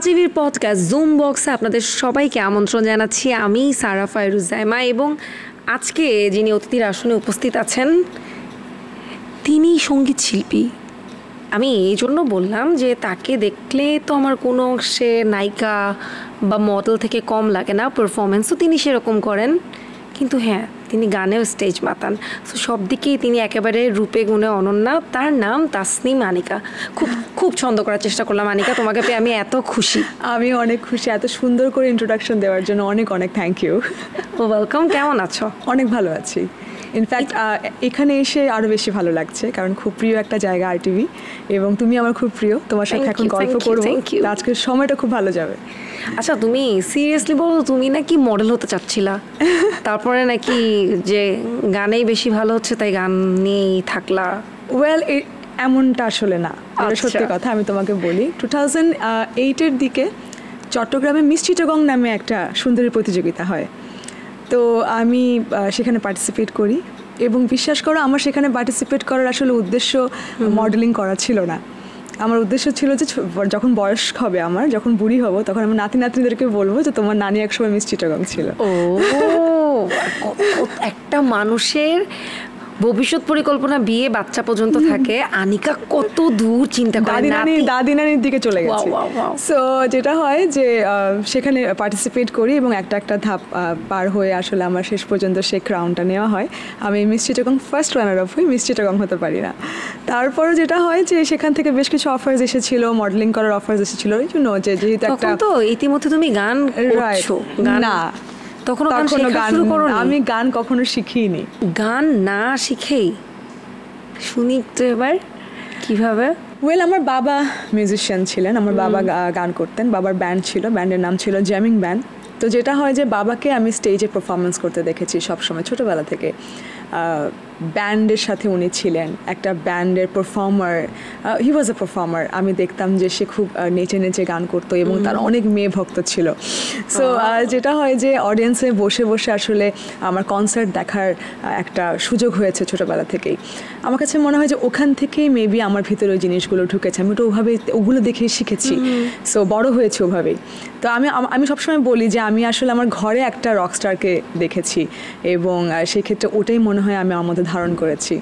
টিভির podcast zoom বক্সে আপনাদের সবাইকে আমন্ত্রণ জানাচ্ছি। আমি সারা ফায়রুজাইমা এবং আজকে যিনি অতিথির আসনে উপস্থিত আছেন তিনি সঙ্গীত শিল্পী। আমি এই জন্য বললাম যে তাকে দেখলে তো আমার কোনো অংশে নায়িকা বা মডেল থেকে কম লাগে না, পারফরমেন্সও তিনি সেরকম করেন, কিন্তু হ্যাঁ তিনি গানেও স্টেজ মাতান। সো সব দিকেই তিনি একেবারে রূপে গুণে অনন্যা। তার নাম তাসনিম আনিকা। খুব ছন্দ করার চেষ্টা করলাম আনিকা, তোমাকে পেয়ে আমি এত খুশি। আমি অনেক খুশি, এত সুন্দর করে ইন্ট্রোডাকশন দেওয়ার জন্য অনেক অনেক থ্যাংক ইউ। ওয়েলকাম, কেমন আছো? অনেক ভালো আছি। ইনফ্যাক্ট এখানে এসে আরও বেশি ভালো লাগছে, কারণ খুব প্রিয় একটা জায়গা RTV, এবং তুমি আমার খুব প্রিয়। তোমার সাথে এখন গল্প করবো, আজকের সময়টা খুব ভালো যাবে। আচ্ছা, তুমি সিরিয়াসলি বলো, তুমি নাকি মডেল হতে চাচ্ছিলা, তারপরে নাকি যে গানেই বেশি ভালো হচ্ছে তাই গান নিয়েই থাকলা? ওয়েল, এমনটা আসলে না, সত্যি কথা আমি তোমাকে বলি। 2008-এর দিকে চট্টগ্রামে মিস চিটাগং নামে একটা সুন্দরী প্রতিযোগিতা হয়, তো আমি সেখানে পার্টিসিপেট করি, এবং বিশ্বাস করো আমার সেখানে পার্টিসিপেট করার আসলে উদ্দেশ্য মডেলিং করা ছিল না। আমার উদ্দেশ্য ছিল যে যখন বয়স হবে, আমার যখন বুড়ি হব, তখন আমার নাতিদেরকে বলবো যে তোমার নানি একসময় মিস চিটাগং ছিল। ও, একটা মানুষের ভবিষ্যৎ পরিকল্পনা বিয়ে বাচ্চা পর্যন্ত থাকে, আনিকা কত দূর চিন্তা করে দাদি নানির দিকে চলে গেছে। সো যেটা হয় যে সেখানে পার্টিসিপেট করি এবং একটা ধাপ পার হয়ে আসলে আমার শেষ পর্যন্ত সেই ক্রাউনটা নেওয়া হয়। আমি miss Chittagong first runner up হই, মিস চিটাগং হতে পারি না। তারপরে যেটা হয় যে সেখান থেকে বেশ কিছু অফার্স এসেছিল, মডেলিং করার অফার্স এসেছিল, যেহেতু একটা তো ইতিমধ্যে তুমি গান করছো না, তখনও গান আমি গান কখনো শিখিনি। গান না শিখেই শুনি তো এবার কিভাবে? ওয়েল, আমার বাবা মিউজিশিয়ান ছিলেন, আমার বাবা গান করতেন, বাবার ব্যান্ড ছিল, ব্যান্ডের নাম ছিল জ্যামিং ব্যান্ড। তো যেটা হয় যে বাবাকে আমি স্টেজে পারফরমেন্স করতে দেখেছি সবসময় ছোটোবেলা থেকে। ব্যান্ডের সাথে উনি ছিলেন, একটা ব্যান্ডের পারফর্মার, হি ওয়াজ এ পারফর্মার। আমি দেখতাম যে সে খুব নেচে নেচে গান করতো এবং তার অনেক মেয়ে ভক্ত ছিল। সো যেটা হয় যে অডিয়েন্সে বসে বসে আসলে আমার কনসার্ট দেখার একটা সুযোগ হয়েছে ছোটোবেলা থেকেই। আমার কাছে মনে হয় যে ওখান থেকেই মেবি আমার ভিতরে ওই জিনিসগুলো ঢুকেছে, আমি তো ওগুলো দেখেই শিখেছি। সো বড় হয়েছে ওভাবেই। তো আমি সবসময় বলি যে আমি আসলে আমার ঘরে একটা রকস্টারকে দেখেছি, এবং সেক্ষেত্রে ওটাই মনে হয় আমি আমাদের ধারণ করেছি।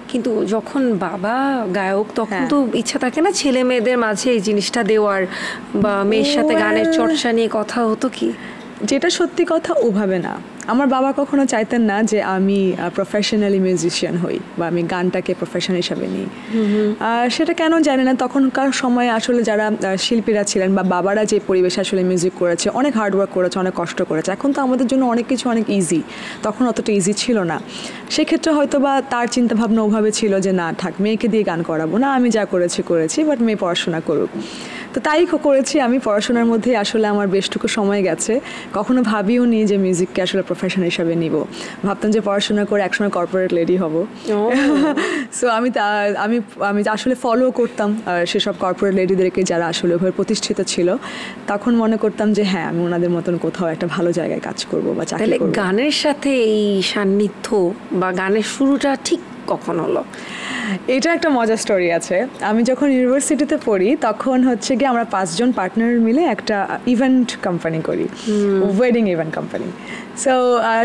কিন্তু যখন বাবা গায়ক, তখন তো ইচ্ছা থাকে না ছেলে মেয়েদের মাঝে এই জিনিসটা দেওয়ার, বা মেয়ের সাথে গানের চর্চা নিয়ে কথা হতো কি? যেটা সত্যি কথা, ওভাবে না। আমার বাবা কখনো চাইতেন না যে আমি প্রফেশনালি মিউজিশিয়ান হই বা আমি গানটাকে প্রফেশন হিসাবে নিই। সেটা কেন জানি না, তখনকার সময়ে আসলে যারা শিল্পীরা ছিলেন বা বাবারা যে পরিবেশে আসলে মিউজিক করেছে, অনেক হার্ডওয়ার্ক করেছে, অনেক কষ্ট করেছে। এখন তো আমাদের জন্য অনেক কিছু অনেক ইজি, তখন অতটা ইজি ছিল না। সেক্ষেত্রে হয়তো বা তার চিন্তাভাবনা ওভাবে ছিল যে না থাক, মেয়েকে দিয়ে গান করাবো না, আমি যা করেছি, বাট মেয়ে পড়াশোনা করুক। তো তাই করেছি আমি। পড়াশোনার মধ্যেই আসলে আমার বেশটুকু সময় গেছে। কখনো ভাবিও নি যে মিউজিককে আসলে প্রফেশন হিসাবে নিব। ভাবতাম যে পড়াশোনা করে একসময় কর্পোরেট লেডি হব। সো আমি আসলে ফলো করতাম সেসব কর্পোরেট লেডিদেরকে যারা আসলে ওভাবে প্রতিষ্ঠিত ছিল। তখন মনে করতাম যে হ্যাঁ, আমি ওনাদের মতন কোথাও একটা ভালো জায়গায় কাজ করবো বা চাকরি করবো। গানের সাথে এই সান্নিধ্য বা গানের শুরুটা ঠিক কখন হলো? এটা একটা মজার স্টোরি আছে। আমি যখন ইউনিভার্সিটিতে পড়ি, তখন হচ্ছে গিয়ে আমরা 5 জন পার্টনার মিলে একটা ইভেন্ট কোম্পানি করি, ওয়েডিং ইভেন্ট কোম্পানি। সো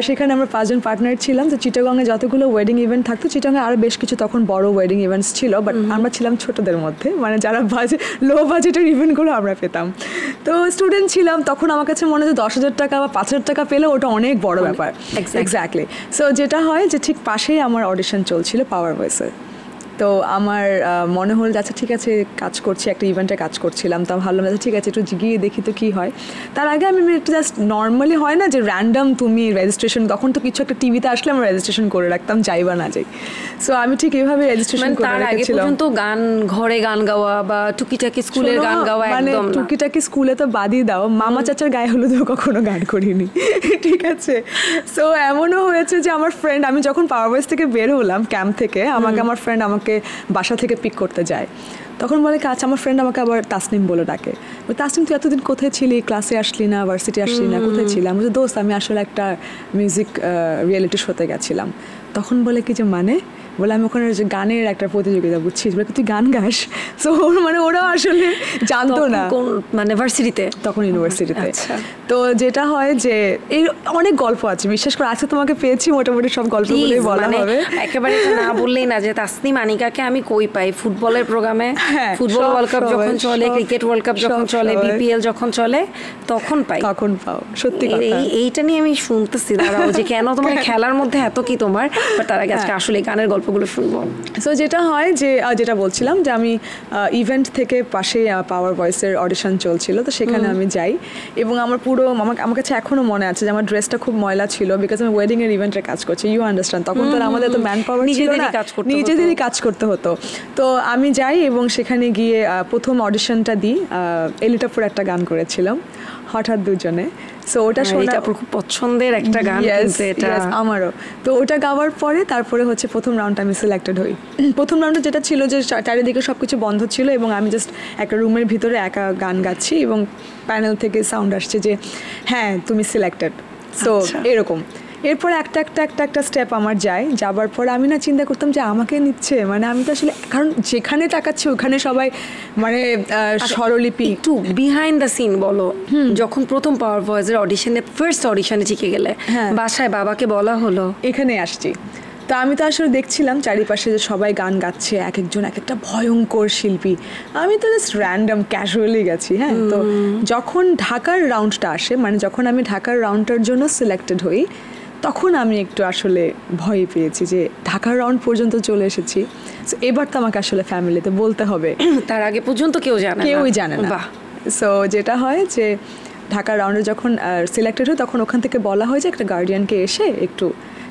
সেখানে আমরা 5 জন পার্টনার ছিলাম। তো চিটাগংয়ে যতগুলো ওয়েডিং ইভেন্ট থাকতো, চিটাগংয়ে আরও বেশ কিছু তখন বড় ওয়েডিং ইভেন্টস ছিল, বাট আমরা ছিলাম ছোটোদের মধ্যে, মানে যারা লো বাজেটের ইভেন্টগুলো আমরা পেতাম। তো স্টুডেন্ট ছিলাম তখন, আমার কাছে মনে হয় 10,000 টাকা বা 5,000 টাকা পেলে ওটা অনেক বড় ব্যাপার। এক্স্যাক্টলি। সো যেটা হয় যে ঠিক পাশেই আমার অডিশন চলছিল পাওয়ার ভয়েসের। তো আমার মনে হল যে আচ্ছা ঠিক আছে, কাজ করছি, একটা ইভেন্টে কাজ করছিলাম, তা ভাবলাম আচ্ছা ঠিক আছে একটু গিয়ে দেখি তো কী হয়। তার আগে আমি একটু জাস্ট নর্মালি হয় না যে র্যান্ডাম তুমি রেজিস্ট্রেশন, তখন তো কিছু একটা টিভিতে আসলে আমরা রেজিস্ট্রেশন করে রাখতাম, যাই বা না যাই। সো আমি ঠিক এভাবে রেজিস্ট্রেশন করে রেখেছিলাম। তো গান, ঘরে গান গাওয়া বা টুকিটাকি স্কুলের গান গাওয়া, মানে টুকিটাকি স্কুলে তো বাদই দাও, মামা চাচার গায়ে হলুদেও কখনো গান করিনি, ঠিক আছে। সো এমনও হয়েছে যে আমার ফ্রেন্ড, আমি যখন পাওয়ার ভয়েস থেকে বের হলাম ক্যাম্প থেকে, আমার ফ্রেন্ড আমাকে বাসা থেকে পিক করতে যায়। তখন বলে আচ্ছা, আমার ফ্রেন্ড আমাকে আবার তাসনিম বলে ডাকে। তাসনিম, তুই এতদিন কোথায় ছিলি, ক্লাসে আসলি না, ভার্সিটি আসলি না, কোথায় ছিলাম? দোস্ত, আমি আসলে একটা মিউজিক রিয়েলিটি শোতে গেছিলাম। তখন বলে কি যে মানে বলে আমি ওখানে যে গানের একটা প্রতিযোগিতা বুঝছিস বলে তুই গান গাস, সো মানে ওরাও আসলে জানতো না মানে ভার্সিটিতে, তখন ইউনিভার্সিটিতে। আচ্ছা। তো যেটা হয় যে এই অনেক গল্প আছে, বিশেষ করে আজকে তোমাকে পেয়েছি মোটামুটি সব গল্পগুলোই বলা হবে, একেবারে না বললেই না যে তাসনিম আনিকাকে আমি কই পাই ফুটবলের প্রোগ্রামে, ফুটবল ওয়ার্ল্ড কাপ যখন চলে, ক্রিকেট ওয়ার্ল্ড কাপ যখন চলে, বিপিএল যখন চলে তখন পাই, তখন পাও। সত্যি কথা, এইটা নিয়ে আমি শুনতেছি দাঁড়াও যে কেন তোমার খেলার মধ্যে এত কি তোমার, বাট তার আগে আজকে আসলে গানের গল্পগুলো শুনবো। সো যেটা হয় যে যেটা বলছিলাম যে আমি ইভেন্ট থেকে পাশে পাওয়ার ভয়েসের অডিশন চলছিল, তো সেখানে আমি যাই এবং আমার পুরো আমার কাছে এখনো মনে আছে যে আমার ড্রেসটা খুব ময়লা ছিল, বিকজ আমি ওয়েডিং এর ইভেন্টের কাজ করছি, ইউ আন্ডারস্ট্যান্ড। তখন তো আমাদের তো ম্যান পাওয়ার ছিল না, নিজেদেরই কাজ করতে হতো। তো আমি যাই এবং সেখানে গিয়ে প্রথম অডিশনটা দিই, এলিটাপুর একটা গান করেছিলাম, হঠাৎ দুজনে। সো ওটা শোনা খুব পছন্দের একটা গান, এটা আমারও। তো ওটা গাওয়ার পরে তারপরে হচ্ছে প্রথম রাউন্ডে আমি সিলেক্টেড হই। প্রথম রাউন্ডে যেটা ছিল যে চারিদিকে সব কিছু বন্ধ ছিল এবং আমি জাস্ট একটা রুমের ভিতরে একা গান গাচ্ছি এবং প্যানেল থেকে সাউন্ড আসছে যে হ্যাঁ তুমি সিলেক্টেড। সো এরকম এরপরে একটা স্টেপ আমার যায়, যাবার পরে আমি না চিন্তা করতাম যে আমাকে নিচ্ছে, মানে আমি তো আসলে, কারণ যেখানে তাকাচ্ছি ওখানে সবাই মানে স্বরলিপি। একটু বিহাইন্ড দ্য সিন বলো, যখন প্রথম পাওয়ার ভয়েসের অডিশনে, ফার্স্ট অডিশনে জিতে গেলে, বাসায় বাবাকে বলা হলো? এখানে আসছি, তো আমি তো আসলে দেখছিলাম চারিপাশে যে সবাই গান গাচ্ছে, এক একজন এক একটা ভয়ঙ্কর শিল্পী, আমি তো জাস্ট র্যান্ডম ক্যাজুয়ালি গেছি। হ্যাঁ, তো যখন ঢাকার রাউন্ডটা আসে, মানে যখন আমি ঢাকার রাউন্ডটার জন্য সিলেক্টেড হই, তখন আমি একটু আসলে ভয় পেয়েছি যে ঢাকার রাউন্ড পর্যন্ত চলে এসেছি, সো এবার তো আমাকে আসলে ফ্যামিলিতে বলতে হবে, তার আগে পর্যন্ত কেউই জানে না। সো যেটা হয় যে ঢাকার রাউন্ডে যখন সিলেক্টেড হয় তখন ওখান থেকে বলা হয় যে একটা গার্ডিয়ানকে এসে একটু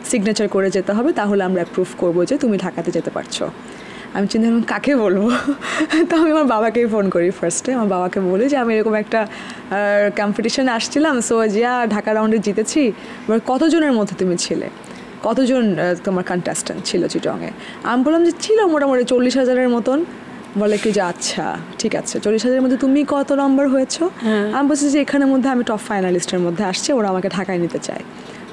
সিগনেচার করে যেতে হবে, তাহলে আমরা অ্যাপ্রুভ করবো যে তুমি ঢাকাতে যেতে পারছো। আমি চিন্তা করলাম কাকে বলবো, তো আমি আমার বাবাকেই ফোন করি ফার্স্টে। আমার বাবাকে বলি যে আমি এরকম একটা কম্পিটিশানে আসছিলাম, সো যা ঢাকা রাউন্ডে জিতেছি, এবার কতজনের মধ্যে তুমি ছিলে, কতজন তোমার কন্টেস্ট্যান্ট ছিল চিটংয়ে? আমি বললাম যে ছিল মোটামুটি 40,000-এর মতন। বলে কি যে আচ্ছা ঠিক আছে, 40,000-এর মধ্যে তুমি কত নম্বর হয়েছো? আমি বলছি যে এখানের মধ্যে আমি টপ ফাইনালিস্টের মধ্যে আসছি, ওরা আমাকে ঢাকায় নিতে চায়।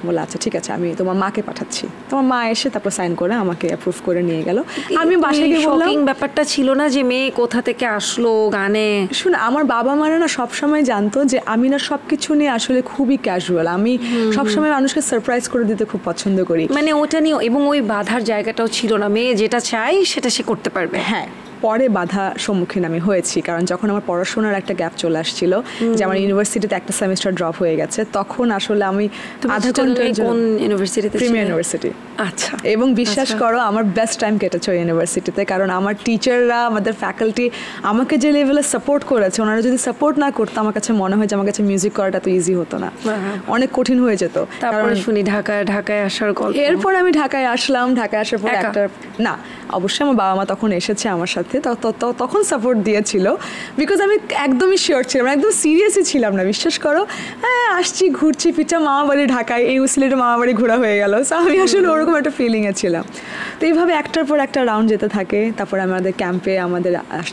বলে আচ্ছা ঠিক আছে, আমি তোমার মাকে পাঠাচ্ছি। তোমার মা এসে তারপর সাইন করে আমাকে অ্যাপ্রুভ করে নিয়ে গেল। আমি বাসায় গিয়ে বললাম, ব্যাপারটা ছিল না যে মেয়ে কোথা থেকে আসলো গানে? শুনে আমার বাবা মারা না সবসময় জানতো যে আমি না সব কিছু নিয়ে আসলে খুবই ক্যাজুয়াল, আমি সবসময় মানুষকে সারপ্রাইজ করে দিতে খুব পছন্দ করি, মানে ওটা নিয়ে, এবং ওই বাধার জায়গাটাও ছিল না, মেয়ে যেটা চাই সেটা সে করতে পারবে। হ্যাঁ, পরে বাধা সম্মুখীন আমি হয়েছি, কারণ যখন আমার পড়াশোনার একটা গ্যাপ চলে আসছিল, যে আমার ইউনিভার্সিটিতে একটা সেমিস্টার ড্রপ হয়ে গেছে, তখন আসলে আমি আধা ঘন্টার কোন ইউনিভার্সিটিতে? Premier university. আচ্ছা, এবং বিশ্বাস করো আমার বেস্ট টাইম কেটেছে ওই ইউনিভার্সিটিতে, কারণ আমার টিচাররা, আমাদের ফ্যাকাল্টি আমাকে যে লেভেলে সাপোর্ট করেছে, ওনারা যদি সাপোর্ট না করতো আমার কাছে মনে হয় যে আমার কাছে মিউজিক করাটা তো ইজি হতো না, অনেক কঠিন হয়ে যেত। তারপরে শুনি ঢাকায় আসার গল্প। এরপর আমি ঢাকায় আসলাম, ঢাকায় আসার পর একটা না, অবশ্যই আমার বাবা মা তখন এসেছে আমার সাথে, তখন সাপোর্ট দিয়েছিল, বিকজ আমি একদমই শিওর ছিলাম, একদম সিরিয়াসই ছিলাম না, বিশ্বাস করো। হ্যাঁ, আসছি ঘুরছি ফিরছি, মামা বাড়ি ঢাকায়, এই সিলেটে মামা বাড়ি ঘোরা হয়ে গেল, সো আমি আসলে ওরকম একটা ফিলিংয়ে ছিলাম। তো এইভাবে একটার পর একটা রাউন্ড যেতে থাকে, তারপর আমাদের ক্যাম্পে আমাদের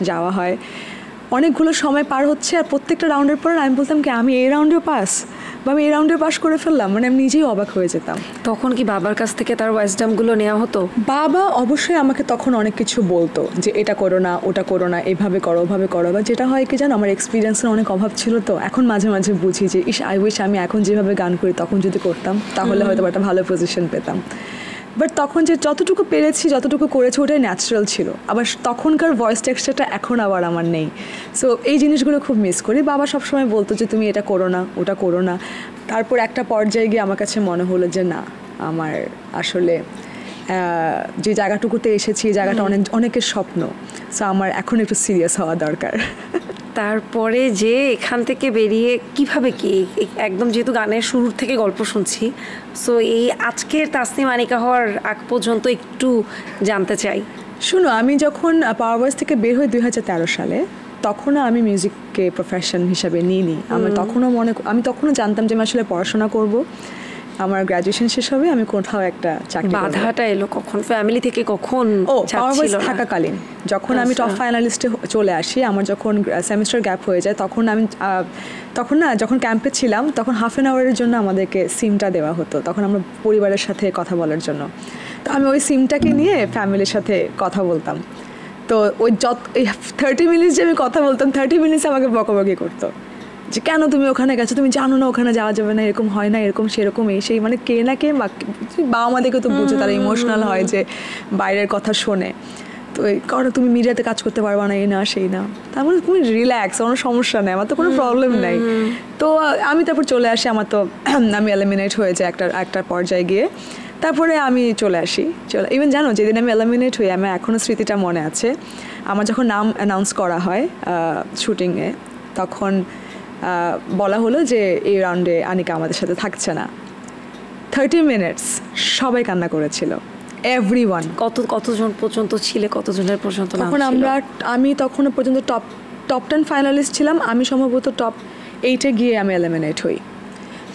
যাওয়া হয়, অনেকগুলো সময় পার হচ্ছে, আর প্রত্যেকটা রাউন্ডের পর আমি বলতাম কি আমি এই রাউন্ডেও পাস, বা আমি এই রাউন্ডে পাস করে ফেললাম, মানে আমি নিজেই অবাক হয়ে যেতাম। তখন কি বাবার কাছ থেকে তার ওয়াইজডমগুলো নেওয়া হতো? বাবা অবশ্যই আমাকে তখন অনেক কিছু বলতো যে এটা করো না, ওটা করো না, এভাবে করো, ওভাবে করো, বা যেটা হয় কি জানো, আমার এক্সপিরিয়েন্সের অনেক অভাব ছিল, তো এখন মাঝে মাঝে বুঝি যে আই উইশ আমি এখন যেভাবে গান করি তখন যদি করতাম তাহলে হয়তো একটা ভালো পজিশন পেতাম। বাট তখন যে যতটুকু পেরেছি, যতটুকু করেছি, ওটাই ন্যাচারাল ছিল। আবার তখনকার ভয়েস টেক্সচারটা এখন আবার আমার নেই, সো এই জিনিসগুলো খুব মিস করি। বাবা সবসময় বলতো যে তুমি এটা করো না, ওটা করো না। তারপর একটা পর্যায়ে গিয়ে আমার কাছে মনে হলো যে না, আমার আসলে যে জায়গাটুকুতে এসেছি, এই জায়গাটা অনেকের স্বপ্ন, সো আমার এখন একটু সিরিয়াস হওয়া দরকার। তারপরে যে এখান থেকে বেরিয়ে কিভাবে কি একদম, যেহেতু গানের শুরুর থেকে গল্প শুনছি, সো এই আজকের তাসনিম আনিকা হওয়ার আগ পর্যন্ত একটু জানতে চাই। শুনো, আমি যখন পাওয়ার ভয়েস থেকে বের হই 2013 সালে, তখনও আমি মিউজিককে প্রফেশন হিসাবে নিইনি। আমি তখনও জানতাম যে আমি আসলে পড়াশোনা করব, আমার গ্র্যাজুয়েশন শেষ হবে, আমি কোথাও একটা চাকরি। বাধাটা এলো কখন ফ্যামিলি থেকে? কখন? পাওয়ার ভয়েস থাকাকালীন যখন আমি টপ ফাইনালিস্টে চলে আসি, আমার যখন সেমিস্টার গ্যাপ হয়ে যায়, তখন যখন ক্যাম্পে ছিলাম, তখন হাফ অ্যান আওয়ারের জন্য আমাদেরকে সিমটা দেওয়া হতো, তখন আমরা পরিবারের সাথে কথা বলার জন্য। তো আমি ওই সিমটাকে নিয়ে ফ্যামিলির সাথে কথা বলতাম। তো ওই 30 মিনিটস যে আমি কথা বলতাম 30 মিনিটস আমাকে বকাবকি করতো যে কেন তুমি ওখানে গেছো, তুমি জানো না ওখানে যাওয়া যাবে না, এরকম হয় না, এরকম সেরকম এই সেই, মানে কে না কে বাবা মাদেরকে তো বুঝে, তারা ইমোশনাল হয় যে বাইরের কথা শোনে। তো কারণ তুমি মিডিয়াতে কাজ করতে পারবা না, এই না সেই না, তারপরে তুমি রিল্যাক্স, কোনো সমস্যা নেই, আমার তো কোনো প্রবলেম নাই। তো আমি তারপর চলে আসি, আমার তো আমি এলিমিনেট হয়ে যাই একটা পর্যায়ে গিয়ে, তারপরে আমি চলে আসি। ইভেন জানো যেদিন আমি এলিমিনেট হই আমার এখনও স্মৃতিটা মনে আছে। আমার যখন নাম অ্যানাউন্স করা হয় শুটিংয়ে, তখন বলা হলো যে এই রাউন্ডে আনিকা আমাদের সাথে থাকছে না। 30 মিনিটস সবাই কান্না করেছিল, এভরিওয়ান। কতজন পর্যন্ত ছিলে, কতজনের পর্যন্ত? তখন আমি তখনও পর্যন্ত টপ 10 ফাইনালিস্ট ছিলাম। আমি সম্ভবত টপ 8-এ গিয়ে আমি এলিমিনেট হই।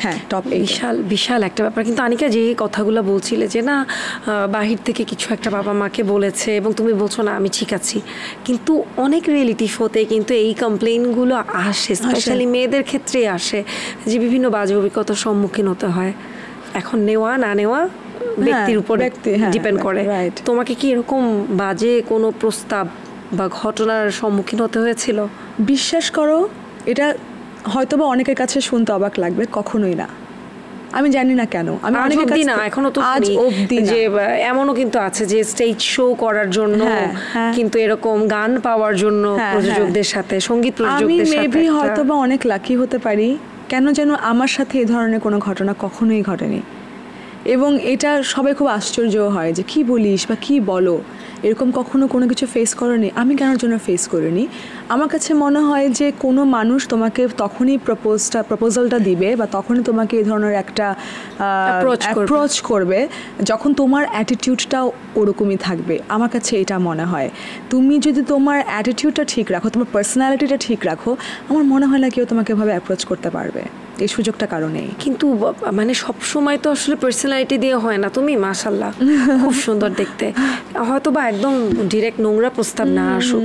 হ্যাঁ, টপ 8। বিশাল একটা ব্যাপার। কিন্তু আনিকা যে কথাগুলো বলছিলে যে না বাহির থেকে কিছু একটা বাবা মাকে বলেছে এবং তুমি বলছো না আমি ঠিক আছি, কিন্তু অনেক রিয়েলিটি শোতে কিন্তু এই কমপ্লেইনগুলো আসে, স্পেশালি মেয়েদের ক্ষেত্রে আসে যে বিভিন্ন বাজে অভিজ্ঞতার সম্মুখীন হতে হয়। এখন নেওয়া না নেওয়া ব্যক্তির উপর ডিপেন্ড করে। তোমাকে কি এরকম বাজে কোনো প্রস্তাব বা ঘটনার সম্মুখীন হতে হয়েছিল? বিশ্বাস করো, এটা হয়তোবা অনেকের কাছে শুনতে অবাক লাগবে, কখনোই না। আমি জানি না কেন, আমি অনেকের কাছে না, এখনো তো আজ অবধি যে এমনও কিন্তু আছে যে স্টেজ শো করার জন্য কিন্তু এরকম গান পাওয়ার জন্য প্রযোজকদের সাথে, সঙ্গীত প্রযোজকদের সাথে। আমি মেবি হয়তোবা অনেক লাকি হতে পারি, কেন যেন আমার সাথে এই ধরনের কোনো ঘটনা কখনোই ঘটেনি। এবং এটা সবাই খুব আশ্চর্য হয় যে কি বলিস বা কি বলো, এরকম কখনো কোনো কিছু ফেস করনি। আমি কেন জন্য ফেস করিনি? আমার কাছে মনে হয় যে কোনো মানুষ তোমাকে তখনই প্রপোজালটা দিবে বা তখনই তোমাকে এই ধরনের একটা অ্যাপ্রোচ করবে যখন তোমার অ্যাটিটিউডটাও ওরকমই থাকবে। আমার কাছে এটা মনে হয়, তুমি যদি তোমার অ্যাটিটিউডটা ঠিক রাখো, তোমার পার্সোনালিটিটা ঠিক রাখো, আমার মনে হয় না কেউ তোমাকে এভাবে অ্যাপ্রোচ করতে পারবে। এই সুযোগটা কারণেই। কিন্তু মানে সবসময় তো আসলে পার্সোনালিটি দিয়ে হয় না। তুমি মাশাআল্লাহ খুব সুন্দর দেখতে, হয়তো বা একদম ডিরেক্ট নোংরা প্রস্তাব না আসুক,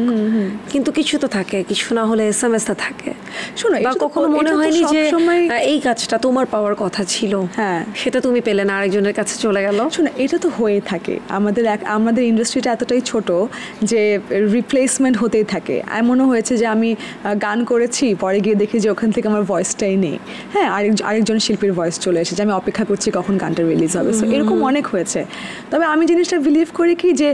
কিন্তু কিছু তো থাকে, কিছু না হলে এসএমএসটা থাকে। শোনো, বা কখনো মনে হয়নি যে এই কাজটা তোমার পাওয়ার কথা ছিল, হ্যাঁ, সেটা তুমি পেলে না, আরেকজনের কাছে চলে গেল? শোনো, এটা তো হয়ে থাকে। আমাদের ইন্ডাস্ট্রিটা এতটাই ছোট যে রিপ্লেসমেন্ট হতেই থাকে। এমনও হয়েছে যে আমি গান করেছি, পরে গিয়ে দেখি যে ওখান থেকে আমার ভয়েসটাই নেই, হ্যাঁ, আরেকজন শিল্পীর ভয়েস চলে এসেছে, আমি অপেক্ষা করছি কখন গানটা রিলিজ হবে। সো এরকম অনেক হয়েছে। তবে আমি জিনিসটা বিলিভ করি কি যে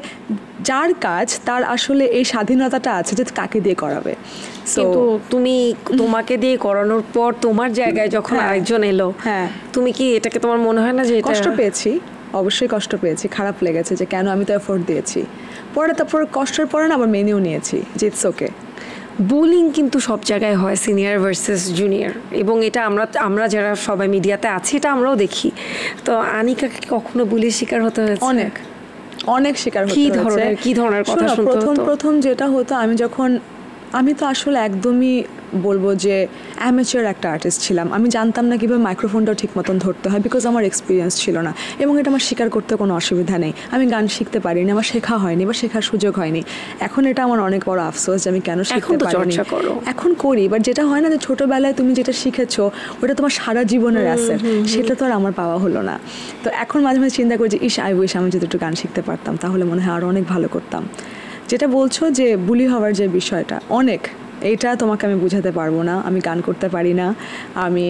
যার কাজ তার আসলে এই স্বাধীনতাটা আছে যে কাকে দিয়ে করাবে। কিন্তু তুমি তোমাকে দিয়ে করানোর পর তোমার জায়গায় যখন আরেকজন এলো, হ্যাঁ, তুমি কি এটাকে তোমার মনে হয় না যে কষ্ট পেয়েছি? অবশ্যই কষ্ট পেয়েছি, খারাপ লেগেছে যে কেন আমি তো এফোর্ট দিয়েছি। তারপর কষ্টের পরে না আবার মেনেও নিয়েছি যে ইটস ওকে। বুলিং কিন্তু সব জায়গায় হয়, সিনিয়র ভার্সেস জুনিয়র, এবং এটা আমরা যারা সবাই মিডিয়াতে আছি এটা আমরাও দেখি। তো আনিকাকে কখনো বুলির শিকার হতে হয়েছে? অনেক শিকার হতে হয়েছে। কি ধরনের কথা শুনতে হতো? প্রথম যেটা হতো, আমি তো আসলে একদমই বলবো যে অ্যামেচার একটা আর্টিস্ট ছিলাম। আমি জানতাম না কীভাবে মাইক্রোফোনটাও ঠিক মতন ধরতে হয়, বিকজ আমার এক্সপিরিয়েন্স ছিল না, এবং এটা আমার শেখার করতে কোনো অসুবিধা নেই। আমি গান শিখতে পারিনি, আমার শেখা হয়নি বা শেখার সুযোগ হয়নি। এখন এটা আমার অনেক বড় আফসোস যে আমি কেন শিখতে পারিনি। এখন করি, বাট যেটা হয় না যে ছোটোবেলায় তুমি যেটা শিখেছো ওটা তোমার সারা জীবনের অ্যাসেট, সেটা তো আর আমার পাওয়া হলো না। তো এখন মাঝে মাঝে চিন্তা করি যে আমি যদি একটু গান শিখতে পারতাম তাহলে মনে হয় আরও অনেক ভালো করতাম। যেটা বলছো যে বুলি হওয়ার যে বিষয়টা, এইটা তোমাকে আমি বুঝাতে পারবো না। আমি গান করতে পারি না, আমি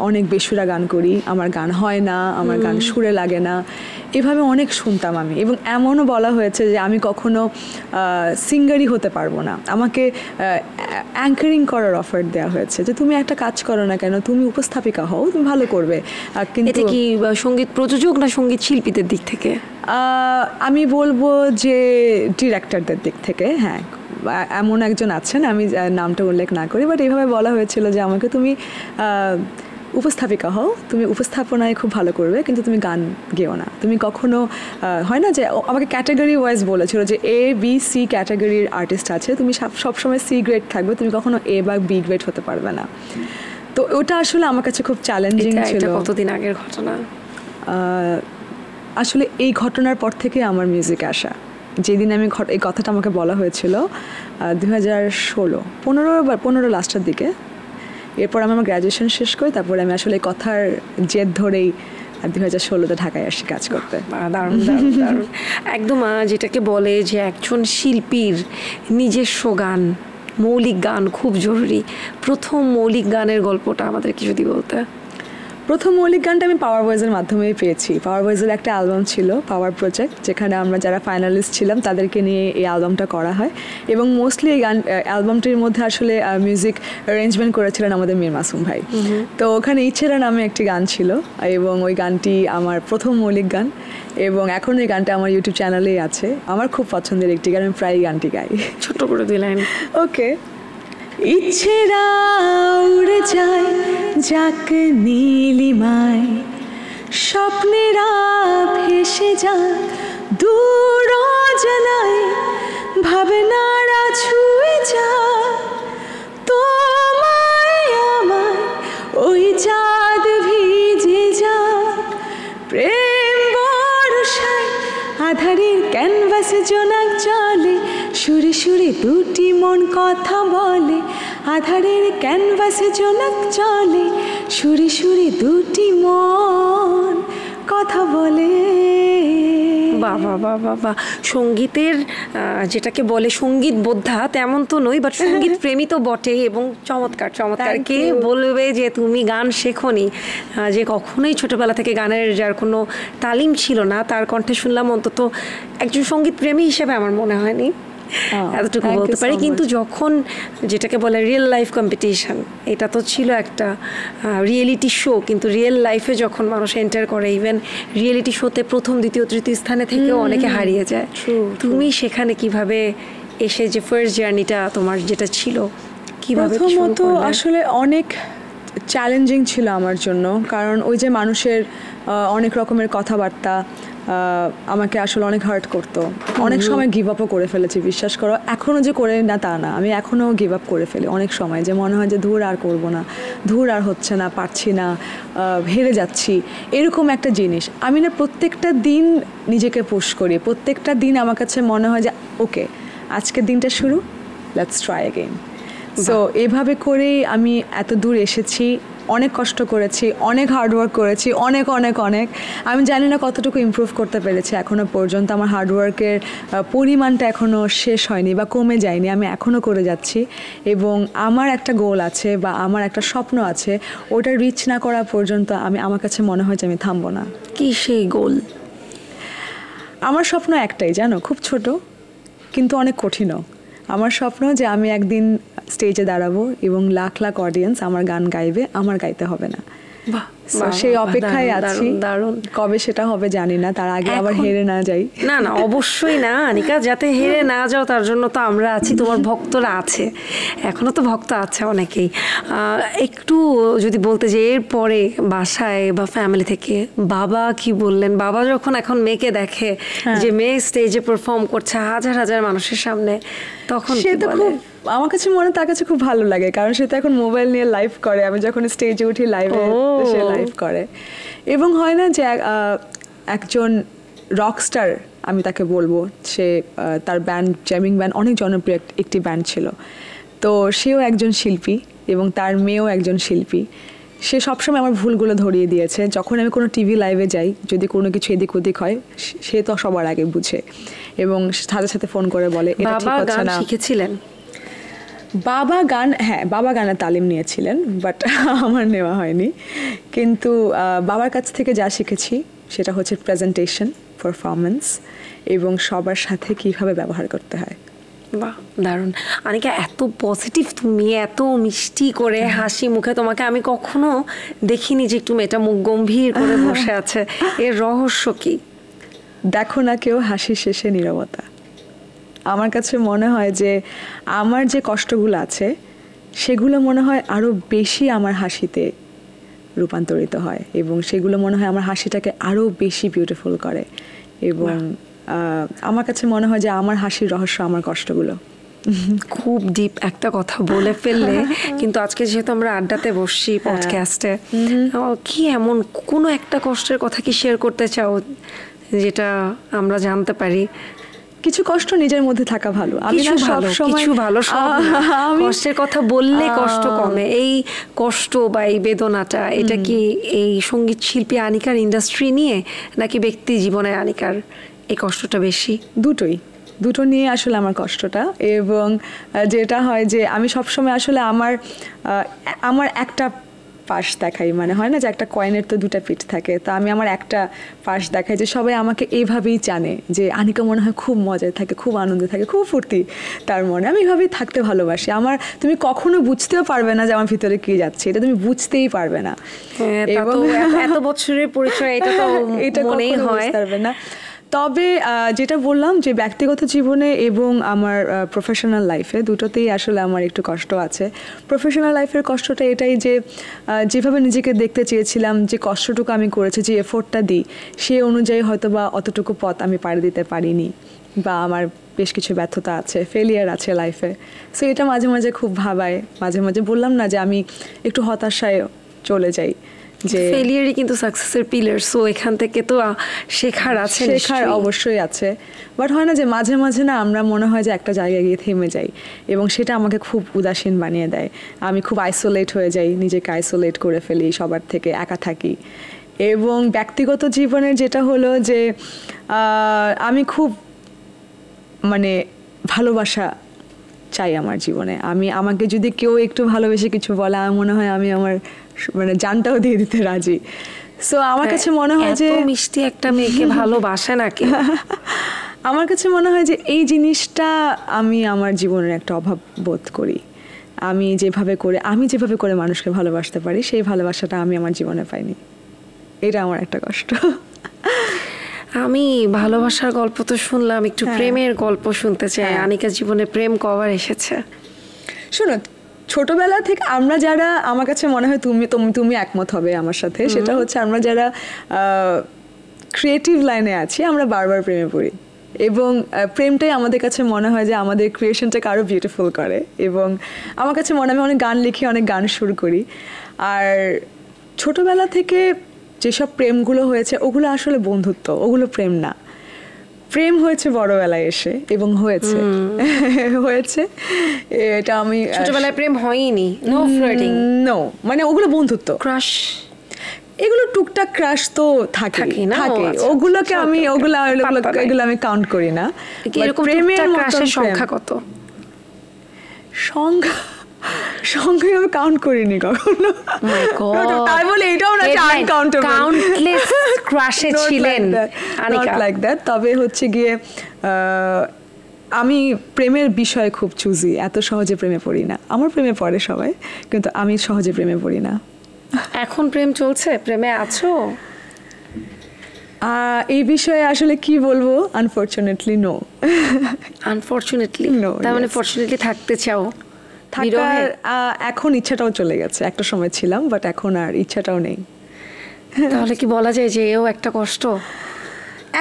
অনেক বেসুরা গান করি, আমার গান হয় না, আমার গান সুরে লাগে না, এভাবে অনেক শুনতাম আমি। এবং এমনও বলা হয়েছে যে আমি কখনো সিঙ্গারই হতে পারবো না, আমাকে অ্যাঙ্কারিং করার অফার দেওয়া হয়েছে যে তুমি একটা কাজ করো না কেন, তুমি উপস্থাপিকা হও, তুমি ভালো করবে। কিন্তু কি সঙ্গীত প্রযোজক না সঙ্গীত শিল্পীদের দিক থেকে? আমি বলবো যে ডিরেক্টরদের দিক থেকে। হ্যাঁ, এমন একজন আছেন, আমি নামটা উল্লেখ না করি, বাট এইভাবে বলা হয়েছিল যে আমাকে তুমি উপস্থাপিকা হও, তুমি উপস্থাপনায় খুব ভালো করবে, কিন্তু তুমি গান গেও না। তুমি কখনো হয় না যে আমাকে ক্যাটাগরি ওয়াইজ বলেছিল যে A, B, C ক্যাটাগরির আর্টিস্ট আছে, তুমি সবসময় C গ্রেড থাকবে, তুমি কখনো A বা B গ্রেড হতে পারবে না। তো ওটা আসলে আমার কাছে খুব চ্যালেঞ্জিং ছিল। কতদিন আগের ঘটনা? আসলে এই ঘটনার পর থেকে আমার মিউজিক আসা, যেদিন আমি এই কথাটা আমাকে বলা হয়েছিল 2015 লাস্টের দিকে। এরপর আমি আমার গ্র্যাজুয়েশন শেষ করি, তারপরে আমি আসলে এই কথার জেদ ধরেই আর 2016-তে ঢাকায় আসি কাজ করতে। দারুণ দারুণ দারুণ। একদম যেটাকে বলে যে একজন শিল্পীর নিজস্ব গান, মৌলিক গান খুব জরুরি। প্রথম মৌলিক গানের গল্পটা আমাদেরকে যদি বলতে। প্রথম মৌলিক গানটা আমি পাওয়ার ভয়েসের মাধ্যমেই পেয়েছি। পাওয়ার ভয়েসের একটা অ্যালবাম ছিল, পাওয়ার প্রজেক্ট, যেখানে আমরা যারা ফাইনালিস্ট ছিলাম তাদেরকে নিয়ে এই অ্যালবামটা করা হয়। এবং মোস্টলি এই অ্যালবামটির মধ্যে আসলে মিউজিক অ্যারেঞ্জমেন্ট করেছিলেন আমাদের মীর মাসুম ভাই। তো ওখানে ইচ্ছেরা নামে একটি গান ছিল, এবং ওই গানটি আমার প্রথম মৌলিক গান, এবং এখন এই গানটা আমার ইউটিউব চ্যানেলেই আছে। আমার খুব পছন্দের একটি গান, আমি প্রায় গানটি গাই। ছোট্ট করে দিলেন। ওকে। ইচ্ছেরা উড়ে যায় যাক নীলিমায়, স্বপ্নেরা ভেসে যায় দূর অজানায়, ভাবনারা ছুঁয়ে যায় তোমায় আমায়, ওই চাঁদ ভিজে যায় প্রেম বর্ষায়, আধারের ক্যানভাসে জোনাক চলে, সুরে সুরে দুটি মন কথা বলে, আধারের ক্যানভাসে জোনাক চলে, সুরে সুরে দুটি মন কথা বলে। বাবা বাবা বা সঙ্গীতের যেটাকে বলে সঙ্গীত বোদ্ধা তেমন তো নই, বাট সঙ্গীত প্রেমী তো বটে। এবং চমৎকার চমৎকার। কে বলবে যে তুমি গান শেখোনি, যে কখনোই ছোটবেলা থেকে গানের যার কোনো তালিম ছিল না, তার কণ্ঠে শুনলাম, অন্তত একজন সঙ্গীত প্রেমী হিসেবে আমার মনে হয়নি এতটুকু বলতে পারি। কিন্তু যখন যেটাকে বলে রিয়েল লাইফ কম্পিটিশন, এটা তো ছিল একটা রিয়েলিটি শো, কিন্তু রিয়েল লাইফে যখন মানুষ এন্টার করে, ইভেন রিয়েলিটি শোতে প্রথম দ্বিতীয় তৃতীয় স্থানে থেকেও অনেকে হারিয়ে যায়। তুমি সেখানে কিভাবে এসে যে ফার্স্ট জার্নিটা তোমার যেটা ছিল, কিভাবে? প্রথমত আসলে অনেক চ্যালেঞ্জিং ছিল আমার জন্য, কারণ ওই যে মানুষের অনেক রকমের কথাবার্তা আমাকে আসলে অনেক হার্ট করতো। অনেক সময় গিভ আপও করে ফেলেছি, বিশ্বাস করো। এখনও যে করে না তা না, আমি এখনও গিভ আপ করে ফেলি অনেক সময়, যে মনে হয় যে ধুর আর করবো না, ধুর আর হচ্ছে না, পারছি না, হেরে যাচ্ছি, এরকম একটা জিনিস। আমি না প্রত্যেকটা দিন নিজেকে পুশ করি, প্রত্যেকটা দিন আমার কাছে মনে হয় যে ওকে, আজকের দিনটা শুরু, লেটস ট্রাই অ্যাগেইন। সো এভাবে করেই আমি এত দূর এসেছি। অনেক কষ্ট করেছি, অনেক হার্ডওয়ার্ক করেছি, অনেক অনেক অনেক। আমি জানি না কতটুকু ইমপ্রুভ করতে পেরেছি এখনও পর্যন্ত। আমার হার্ডওয়ার্কের পরিমাণটা এখনও শেষ হয়নি বা কমে যায়নি, আমি এখনও করে যাচ্ছি। এবং আমার একটা গোল আছে বা আমার একটা স্বপ্ন আছে, ওটা রিচ না করা পর্যন্ত আমার কাছে মনে হয় যে আমি থামবো না। কি সেই গোল? আমার স্বপ্ন একটাই, জানো, খুব ছোট কিন্তু অনেক কঠিনও। আমার স্বপ্ন যে আমি একদিন স্টেজে দাঁড়াবো এবং লাখ লাখ অডিয়েন্স আমার গান গাইবে, আমার গাইতে হবে না। সেই অপেক্ষায় আছি, কবে সেটা হবে জানি না, তার আগে আবার হেরে না যাই। না না, অবশ্যই না আনিকা, যাতে হেরে না যাও তার জন্য তো আমরা আছি, তোমার ভক্তরা আছে, এখনো তো ভক্ত আছে অনেকেই। একটু যদি বলতে যে এরপরে বাসায় বা ফ্যামিলি থেকে বাবা কি বললেন? বাবা যখন এখন মেয়েকে দেখে যে মেয়ে স্টেজে পারফর্ম করছে হাজার হাজার মানুষের সামনে, তখন সে তো খুব, আমার কাছে মনে, তার কাছে খুব ভালো লাগে, কারণ সে তো এখন মোবাইল নিয়ে লাইভ করে। আমি যখন স্টেজে উঠি লাইভে, সে লাইভ করে। এবং হয় না যে একজন রকস্টার, আমি তাকে বলবো, সে তার ব্যান্ড, জ্যামিং ব্যান্ড, অনেক জনপ্রিয় একটি ব্যান্ড ছিল। তো সেও একজন শিল্পী এবং তার মেয়েও একজন শিল্পী। সে সবসময় আমার ভুলগুলো ধরিয়ে দিয়েছে। যখন আমি কোনো টিভি লাইভে যাই, যদি কোনো কিছু এদিক ওদিক হয়, সে তো সবার আগে বুঝে এবং সাথে সাথে ফোন করে বলে এটা ঠিক হচ্ছে না। শিখেছিলেন বাবা গান? হ্যাঁ, বাবা গানের তালিম নিয়েছিলেন, বাট আমার নেওয়া হয়নি। কিন্তু বাবার কাছ থেকে যা শিখেছি সেটা হচ্ছে প্রেজেন্টেশন, পারফরমেন্স এবং সবার সাথে কীভাবে ব্যবহার করতে হয়। বাহ, দারুণ। আনিকা, এত পজিটিভ তুমি, এত মিষ্টি করে হাসি মুখে, তোমাকে আমি কখনো দেখিনি যে একটু মেয়েটা মুখ গম্ভীর করে বসে আছে। এর রহস্য কি? দেখো না কেউ, হাসির শেষে নীরবতা। আমার কাছে মনে হয় যে আমার যে কষ্টগুলো আছে সেগুলো মনে হয় আরও বেশি আমার হাসিতে রূপান্তরিত হয়, এবং সেগুলো মনে হয় আমার হাসিটাকে আরও বেশি বিউটিফুল করে। এবং আমার কাছে মনে হয় যে আমার হাসির রহস্য আমার কষ্টগুলো। খুব ডিপ একটা কথা বলে ফেললে, কিন্তু আজকে যেহেতু আমরা আড্ডাতে বসছি পডকাস্টে, কি এমন কোনো একটা কষ্টের কথা কি শেয়ার করতে চাও যেটা আমরা জানতে পারি? কিছু কষ্ট নিজের মধ্যে থাকা ভালো। আমি কিছু না সব ভালো সময় কিছু ভালো সব না। কষ্টের কথা বললে কষ্ট কমে। এই কষ্ট বা এই বেদনাটা এটা কি এই সঙ্গীত শিল্পী আনিকার ইন্ডাস্ট্রি নিয়ে নাকি ব্যক্তি জীবনে আনিকার এই কষ্টটা বেশি? দুটো নিয়ে আসলে আমার কষ্টটা। এবং যেটা হয় যে আমি সবসময় আসলে আমার একটা পাশ দেখাই, মানে হয় না যে একটা কয়েনের তো দুটা পিঠ থাকে, তো আমি আমার একটা পাশ দেখাই যে সবাই আমাকে এইভাবেই জানে যে আনিকা মনে হয় খুব মজায় থাকে, খুব আনন্দে থাকে, খুব ফুর্তি তার মনে। আমি এইভাবেই থাকতে ভালোবাসি। তুমি কখনো বুঝতেও পারবে না যে আমার ভিতরে কি যাচ্ছে, এটা তুমি বুঝতেই পারবে না। এবং এত বছরের পরিচয় এটা তো এটা মনেই কখনো হয় বুঝতে পারবে না। তবে যেটা বললাম যে ব্যক্তিগত জীবনে এবং আমার প্রফেশনাল লাইফে দুটোতেই আসলে আমার একটু কষ্ট আছে। প্রফেশনাল লাইফের কষ্টটা এটাই যে যেভাবে নিজেকে দেখতে চেয়েছিলাম, যে কষ্টটুকু আমি করেছি, যে এফোর্টটা দিই, সেই অনুযায়ী হয়তো বা অতটুকু পথ আমি পাড়ি দিতে পারিনি, বা আমার বেশ কিছু ব্যর্থতা আছে, ফেলিয়ার আছে লাইফে। সো এটা মাঝে মাঝে খুব ভাবায়। মাঝে মাঝে বললাম না যে আমি একটু হতাশায় চলে যাই, যে ফেলিয়ারই কিন্তু সাকসেসের পিলার। সো এখান থেকে তো শেখার অবশ্যই আছে। বাট হয় না যে মাঝে মাঝে না আমরা মনে হয় যে একটা জায়গায় গিয়ে থেমে যাই, এবং সেটা আমাকে খুব উদাসীন বানিয়ে দেয়। আমি খুব আইসোলেট হয়ে যাই, নিজেকে আইসোলেট করে ফেলি, সবার থেকে একা থাকি। এবং ব্যক্তিগত জীবনের যেটা হলো যে আমি খুব মানে ভালোবাসা চাই আমার জীবনে। আমাকে যদি কেউ একটু ভালোবেসে কিছু বলে, আমার মনে হয় আমি আমার জানটাও দিয়ে দিতে রাজি। সো আমার কাছে মনে হয় যে মিষ্টি একটা মেয়েকে ভালোবাসে নাকি, আমার কাছে মনে হয় যে এই জিনিসটা আমি আমার জীবনের একটা অভাব বোধ করি। আমি যেভাবে করে মানুষকে ভালোবাসতে পারি, সেই ভালোবাসাটা আমি আমার জীবনে পাইনি। এটা আমার একটা কষ্ট। আমি ভালোবাসার গল্প তো শুনলাম, একটু প্রেমের গল্প শুনতে চাই। আনিকার জীবনে প্রেম কবার এসেছে? শোনো, ছোটবেলা থেকে আমরা যারা, আমার কাছে মনে হয় তুমি একমত হবে আমার সাথে, সেটা হচ্ছে আমরা যারা ক্রিয়েটিভ লাইনে আছি, আমরা বারবার প্রেমে পড়ি। এবং প্রেমটাই আমাদের কাছে মনে হয় যে আমাদের ক্রিয়েশনটাকে আরও বিউটিফুল করে। এবং আমার কাছে মনে হয় অনেক গান লিখি, অনেক গান শুরু করি। আর ছোটবেলা থেকে যেসব প্রেমগুলো হয়েছে ওগুলো আসলে বন্ধুত্ব, ওগুলো প্রেম না। প্রেম হয়েছে বড়বেলায় এসে, এবং হয়েছে এটা আমি ছোটবেলায় প্রেম হয়নি। নো ফ্লার্টিং, নো, মানে ওগুলো বন্ধুত্ব, ক্রাশ, এগুলো টুকটাক ক্রাশ তো থাকে। ওগুলোকে এগুলো আমি কাউন্ট করি না। প্রেমের ক্রাশের সংখ্যা কত? সংখ্যা আমি কাউন্ট করিনি কখনো। তাই বলে এটাও না যে আনকাউন্টেবল, কাউন্টলেস ক্রাশে ছিলেন নট লাইক দ্যাট। তবে হচ্ছে গিয়ে আমি প্রেমের বিষয়ে খুব চুজি, এত সহজে প্রেমে পড়ি না। আমার প্রেমে পড়ে সবাই, কিন্তু আমি সহজে প্রেমে পড়ি না। এখন প্রেম চলছে? প্রেমে আছো? এই বিষয়ে আসলে কি বলবো, আনফরচুনেটলি নো। আনফরচুনেটলি নো, তার মানে ফরচুনেটলি থাকতে চাও? থাকার এখন ইচ্ছাটাও চলে গেছে। একটা সময় ছিলাম, বাট এখন আর ইচ্ছাটাও নেই। তাহলে কি বলা যায় যে এও একটা কষ্ট?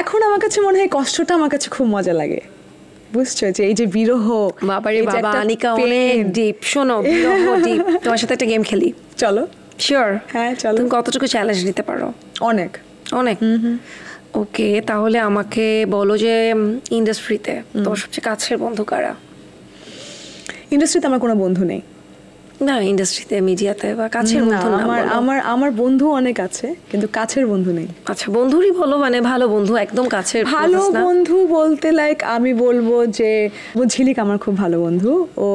এখন আমার কাছে মনে হয় কষ্টটা আমার কাছে খুব মজা লাগে, বুঝছো? যে এই যে বিরহ, বাবারে বাবা, আনিকা অনেক ডিপ। শোনো, বিরহ ডিপ। তোমার সাথে একটা গেম খেলি, চলো? শিওর? হ্যাঁ চলো। তুমি কতটুকু চ্যালেঞ্জ নিতে পারো? অনেক। ওকে, তাহলে আমাকে বলো যে ইন্ডাস্ট্রিতে তোমার সবচেয়ে কাছের বন্ধু কারা? ইন্ডাস্ট্রিতে আমার কোনো বন্ধু নেই। না, ইন্ডাস্ট্রিতে, মিডিয়াতে বা কাছের বন্ধু না? আমার বন্ধু অনেক আছে, কিন্তু কাছের বন্ধু নেই। আচ্ছা, বন্ধুরই বলো, মানে ভালো বন্ধু, একদম কাছের। ভালো বন্ধু বলতে লাইক আমি বলবো যে ঝিলিক আমার খুব ভালো বন্ধু। ও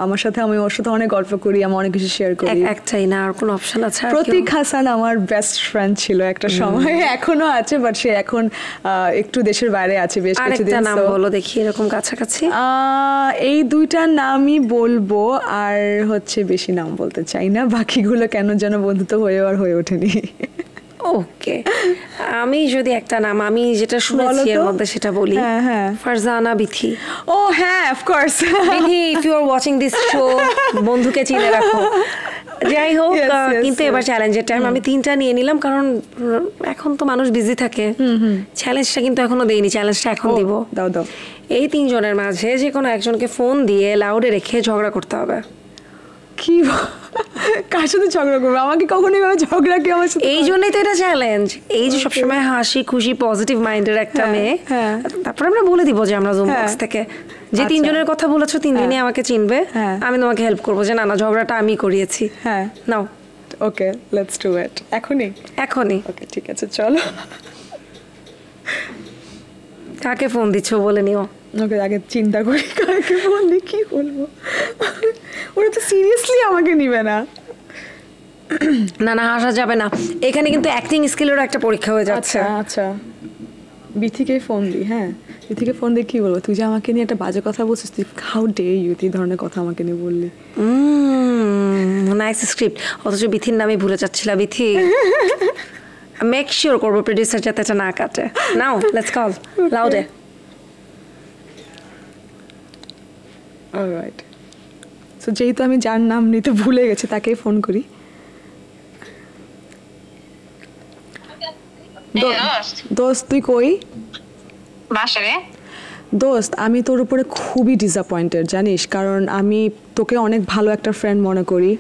আমার সাথে, আমি ওর সাথে অনেক গল্প করি, আমি অনেক কিছু শেয়ার করি। একটাই না, আর কোনো অপশন আছে? প্রতীক হাসান আমার বেস্ট ফ্রেন্ড ছিল একটা সময়, এখনো আছে, বাট সে এখন একটু দেশের বাইরে আছে বেশ কিছুদিন। নাম বলো দেখি, এরকম কাছাকাছি। এই দুইটা নামই বলবো, আর হচ্ছে বেশি নাম বলতে চাই না, বাকিগুলো কেন যেন বন্ধুত্ব হয়ে ওঠেনি। ওকে, আমি যদি একটা নাম, আমি যেটা শুনেছি এর মধ্যে সেটা বলি। ফারজানা বিথি। ও হ্যাঁ, of course Bithi, if you are watching this show, বন্ধুকে চিনে রাখো। যাই হোক, কিন্তু এবার চ্যালেঞ্জের টাইম। আমি 3টা নিয়ে নিলাম, কারণ এখন তো মানুষ বিজি থাকে। চ্যালেঞ্জটা কিন্তু এখনো দেইনি, চ্যালেঞ্জটা এখন দিব। দাও। এই 3 জনের মাঝে যে কোনো একজনকে ফোন দিয়ে লাউডে রেখে ঝগড়া করতে হবে। কি কার সাথে ঝগড়া করবো? আমাকে কখনো এভাবে ঝগড়া কি আমার সাথে? এই জন্যই তো এটা চ্যালেঞ্জ, এই যে সবসময় হাসি খুশি পজিটিভ মাইন্ডের একটা মেয়ে। তারপর আমরা বলে দিব যে আমরা জুম বক্স থেকে যে তিনজনের কথা বলেছো তিনজনই আমাকে চিনবে, আমি তোমাকে হেল্প করবো যে না না ঝগড়াটা আমি করিয়েছি। হ্যাঁ নাও। ওকে, লেটস ডু ইট। এখনই? ওকে ঠিক আছে, চলো। কাকে ফোন দিচ্ছ বলে নিও। ওকে, আগে চিন্তা করি কাকে ফোন দিয়ে কি বলবো। ওরা তো সিরিয়াসলি আমাকে নিবে না। না না, হাসা যাবে না, এখানে কিন্তু অ্যাক্টিং স্কিলেরও একটা পরীক্ষা হয়ে যাচ্ছে। আচ্ছা, বিথিকে ফোন দিই। হ্যাঁ, বিথিকে ফোন দিয়ে কি বলবো? তুই যে আমাকে নিয়ে একটা বাজে কথা বলছিস, তুই হাউ ডে ইউ এই ধরনের কথা আমাকে নিয়ে বললি। নাইস স্ক্রিপ্ট, অথচ বিথির নামে ভুলে যাচ্ছিলা। বিথি মেক শিওর করবো প্রডিউসার যাতে এটা না কাটে। নাও লেটস কল লাউডে। অলরাইট, সো যেহেতু আমি যার নাম নিতে ভুলে গেছি তাকেই ফোন করি। দোস্ত তুই কই? বাসারে। দোস্ত আমি তোর উপরে খুবই ডিসঅ্যাপয়েন্টেড জানিস, কারণ আমি তোকে অনেক ভালো একটা ফ্রেন্ড মনে করি।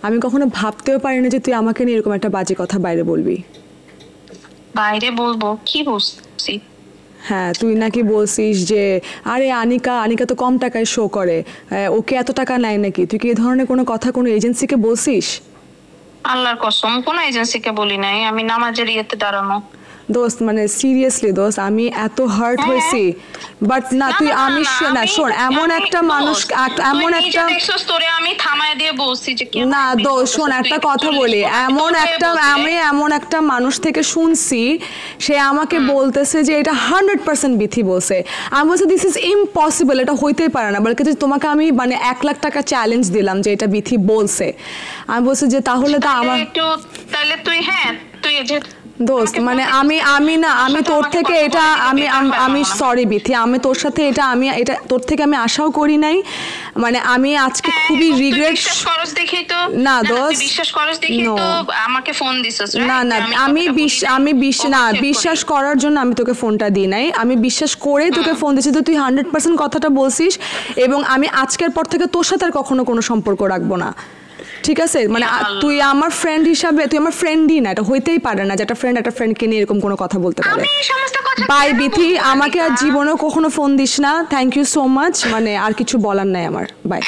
আমি কখনো ভাবতেও পারি না যে তুই আমাকে নিয়ে এরকম একটা বাজে কথা বাইরে বলবি। বাইরে বলবো? কি বলছি? হ্যাঁ, তুই নাকি বলছিস যে আরে আনিকা তো কম টাকায় শো করে, ওকে এত টাকা নেয় নাকি? তুই কি এই ধরনের কোনো কথা কোনো এজেন্সিকে বলছিস? আল্লাহর কসম কোনো এজেন্সিকে বলি নাই, আমি নামাজের ইয়েতে দাঁড়ানো। দোস্ত মানে সিরিয়াসলি দোস্ত, আমি এত হার্ট হয়েছি। বাট না তুই, আমি না শোন, এমন একটা মানুষ, এমন একটা তোরে আমি থামায় দিয়ে বলছি যে না দোস্ত শোন, একটা কথা বলি, আমি এমন একটা মানুষ থেকে শুনছি, সে আমাকে বলতেছে যে এটা 100% বিথি বলছে। আমি বলছি দিস ইজ ইম্পসিবল, এটা হইতেই পারে না। বলকে যে তোমাকে আমি মানে 1 লাখ টাকা চ্যালেঞ্জ দিলাম যে এটা বিথি বলছে। আমি বলছি যে তাহলে তো আমার একটু তাহলে তুই তুই যে দোস্ত মানে আমি তোর থেকে এটা আমি সরি বিথি, আমি তোর সাথে এটা তোর থেকে আমি আশাও করি নাই। মানে আমি আজকে খুবই রিগ্রেট। না দোস্ত, বিশ্বাস করস দেখি তো আমাকে ফোন দিছস। না আমি বিশ্বাস করার জন্য আমি তোকে ফোনটা দিই নাই, আমি বিশ্বাস করে তোকে ফোন দিয়েছি। তো তুই 100% কথাটা বলছিস, এবং আমি আজকের পর থেকে তোর সাথে আর কখনো কোনো সম্পর্ক রাখবো না, ঠিক আছে? মানে তুই আমার ফ্রেন্ড হিসাবে, তুই আমার ফ্রেন্ডই না, এটা হইতেই পারে না যে একটা ফ্রেন্ডকে নিয়ে এরকম কোনো কথা বলতে পারে। বাই বিথি, আমাকে আর জীবনেও কখনো ফোন দিস না। থ্যাংক ইউ সো মাচ, মানে আর কিছু বলার নাই আমার। বাই।